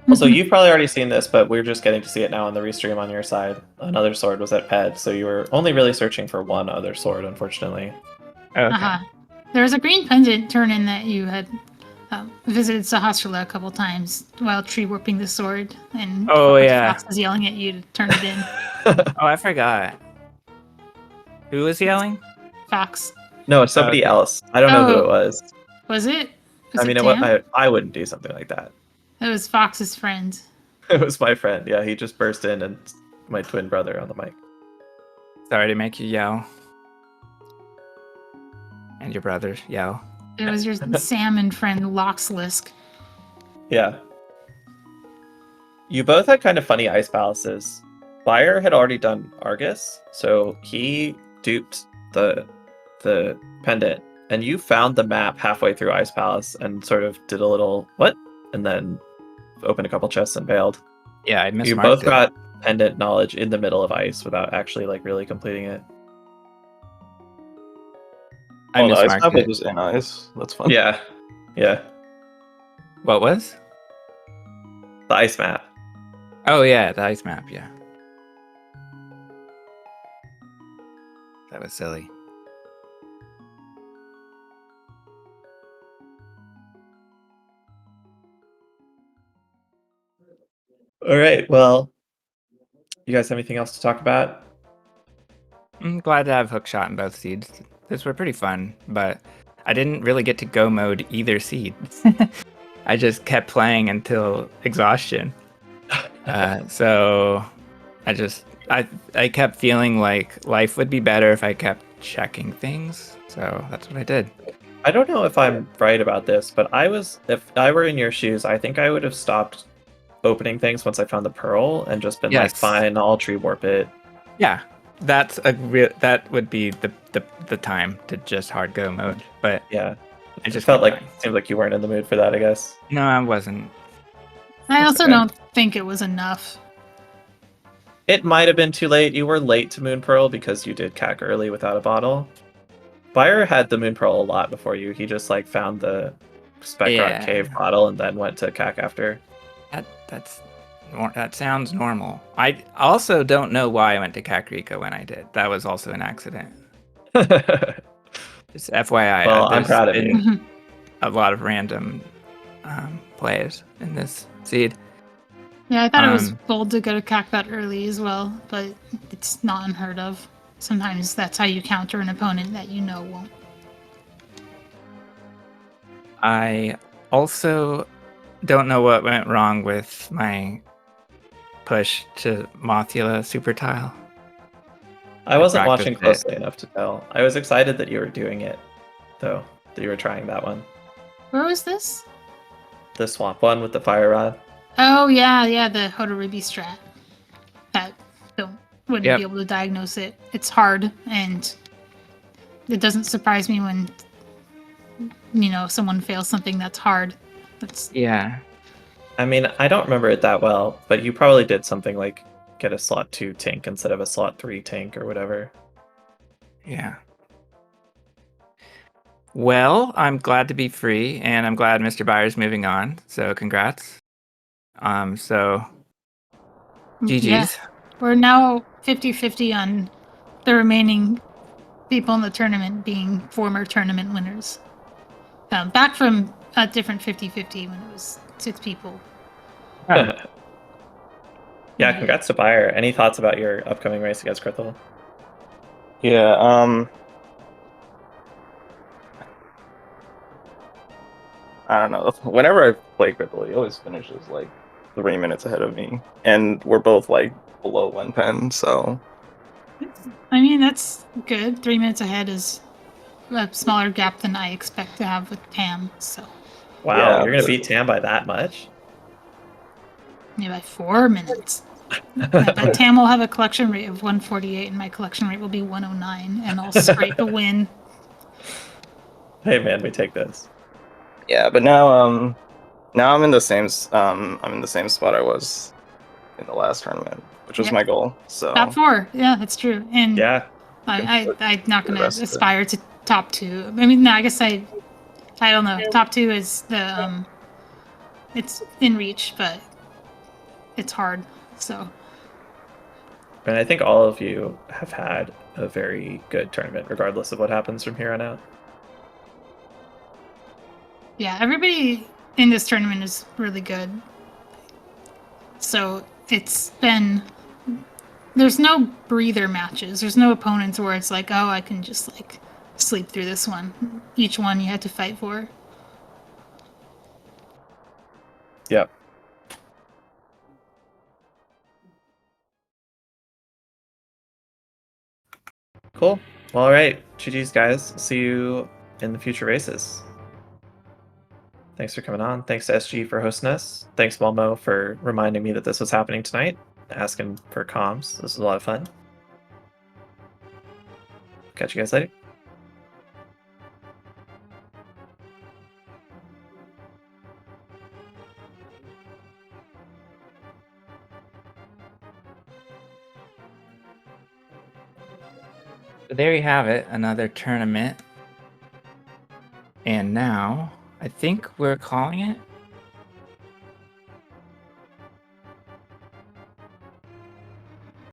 Also, you've probably already seen this, but we're just getting to see it now on the restream on your side. Another sword was at Ped, so you were only really searching for one other sword, unfortunately. Okay. Uh-huh. There was a green pendant turn in that you had visited Sahasrara a couple times while tree warping the sword, and Oh, yeah. Fox was yelling at you to turn it in. Oh, I forgot. Who was yelling? Fox. No, it's somebody Okay. else. I don't know who Oh. it was. Was it? Was I mean, it Tam? I wouldn't do something like that. It was Fox's friend. It was my friend. Yeah, he just burst in and my twin brother on the mic. Sorry to make you yell. And your brother yell. It was your salmon friend, Loxlisk. Yeah. You both had kind of funny ice palaces. Byers had already done Argus, so he duped the pendant and you found the map halfway through Ice Palace and sort of did a little what, and then opened a couple chests and bailed. Yeah, I You mismarked both it. got pendant knowledge in the middle of ice without actually like really completing it. I Oh, the ice mismarked map was it. just in ice. That's fun. Yeah, yeah, What was? the ice map. Oh yeah, the ice map. Yeah, that was silly. All right, well, you guys have anything else to talk about? I'm glad to have hookshot in both seeds. These were pretty fun, but I didn't really get to go mode either seed. I just kept playing until exhaustion. So I kept feeling like life would be better if I kept checking things. So that's what I did. I don't know if I'm right about this, but if I were in your shoes, I think I would have stopped opening things once I found the pearl and just been like, Yes. fine, I'll tree warp it. Yeah, that would be the time to just hard go mode. But Yeah, I just felt kept like going. seemed like you weren't in the mood for that, I guess. No, I wasn't. I That's also okay. don't think it was enough. It might have been too late. You were late to Moon Pearl because you did cack early without a bottle. Byer had the Moon Pearl a lot before you. He just like found the Spec Rock Yeah. Cave bottle and then went to cack after. That sounds normal. I also don't know why I went to Kakariko when I did. That was also an accident. Just FYI. Well, I'm there's proud of been you. a lot of random plays in this seed. Yeah, I thought it was Um, bold to go to cack that early as well, but it's not unheard of. Sometimes that's how you counter an opponent that you know won't. I also don't know what went wrong with my push to Mothula Super Tile. I wasn't watching practiced closely enough to tell. I was excited that you were doing it, though, that you were trying that one. Where was this? The swamp one with the fire rod. Oh yeah, the Hodoribi strat. That wouldn't Yep. be able to diagnose it. It's hard, and it doesn't surprise me when someone fails something that's hard. That's Yeah. I mean, I don't remember it that well, but you probably did something like get a slot 2 tank instead of a slot 3 tank or whatever. Yeah. Well, I'm glad to be free, and I'm glad MrByer's moving on. So congrats. So GG's. Yeah. We're now 50-50 on the remaining people in the tournament being former tournament winners. Back from a different 50-50 when it was 6 people. Yeah, congrats to Byer. Any thoughts about your upcoming race against Krithel? Yeah. I don't know. Whenever I play Cripple, he always finishes like 3 minutes ahead of me, and we're both like below 1 pen. So I mean, that's good. 3 minutes ahead is a smaller gap than I expect to have with Tam. So Wow, Yeah, you're gonna but- beat Tam by that much? yeah, by 4 minutes. But Tam will have a collection rate of 148, and my collection rate will be 109, and I'll scrape a win. Hey man, we take this. yeah, but now I'm in the same spot I was in the last tournament, which was Yep. my goal. So Top 4, yeah, that's true. And Yeah, I'm not the gonna rest of it. aspire to top 2. I mean, no, I guess I don't know. Top 2 is the it's in reach, but it's hard. So and I think all of you have had a very good tournament, regardless of what happens from here on out. yeah, everybody in this tournament is really good. So there's no breather matches. There's no opponents where it's like, oh, I can just like sleep through this one. Each one you had to fight for. Yep. Cool. Well, all right. GG's, guys. See you in the future races. Thanks for coming on. Thanks to SG for hosting us. Thanks, Malmo, for reminding me that this was happening tonight. Asking for comms. This was a lot of fun. Catch you guys later. There you have it, another tournament. And now, I think we're calling it.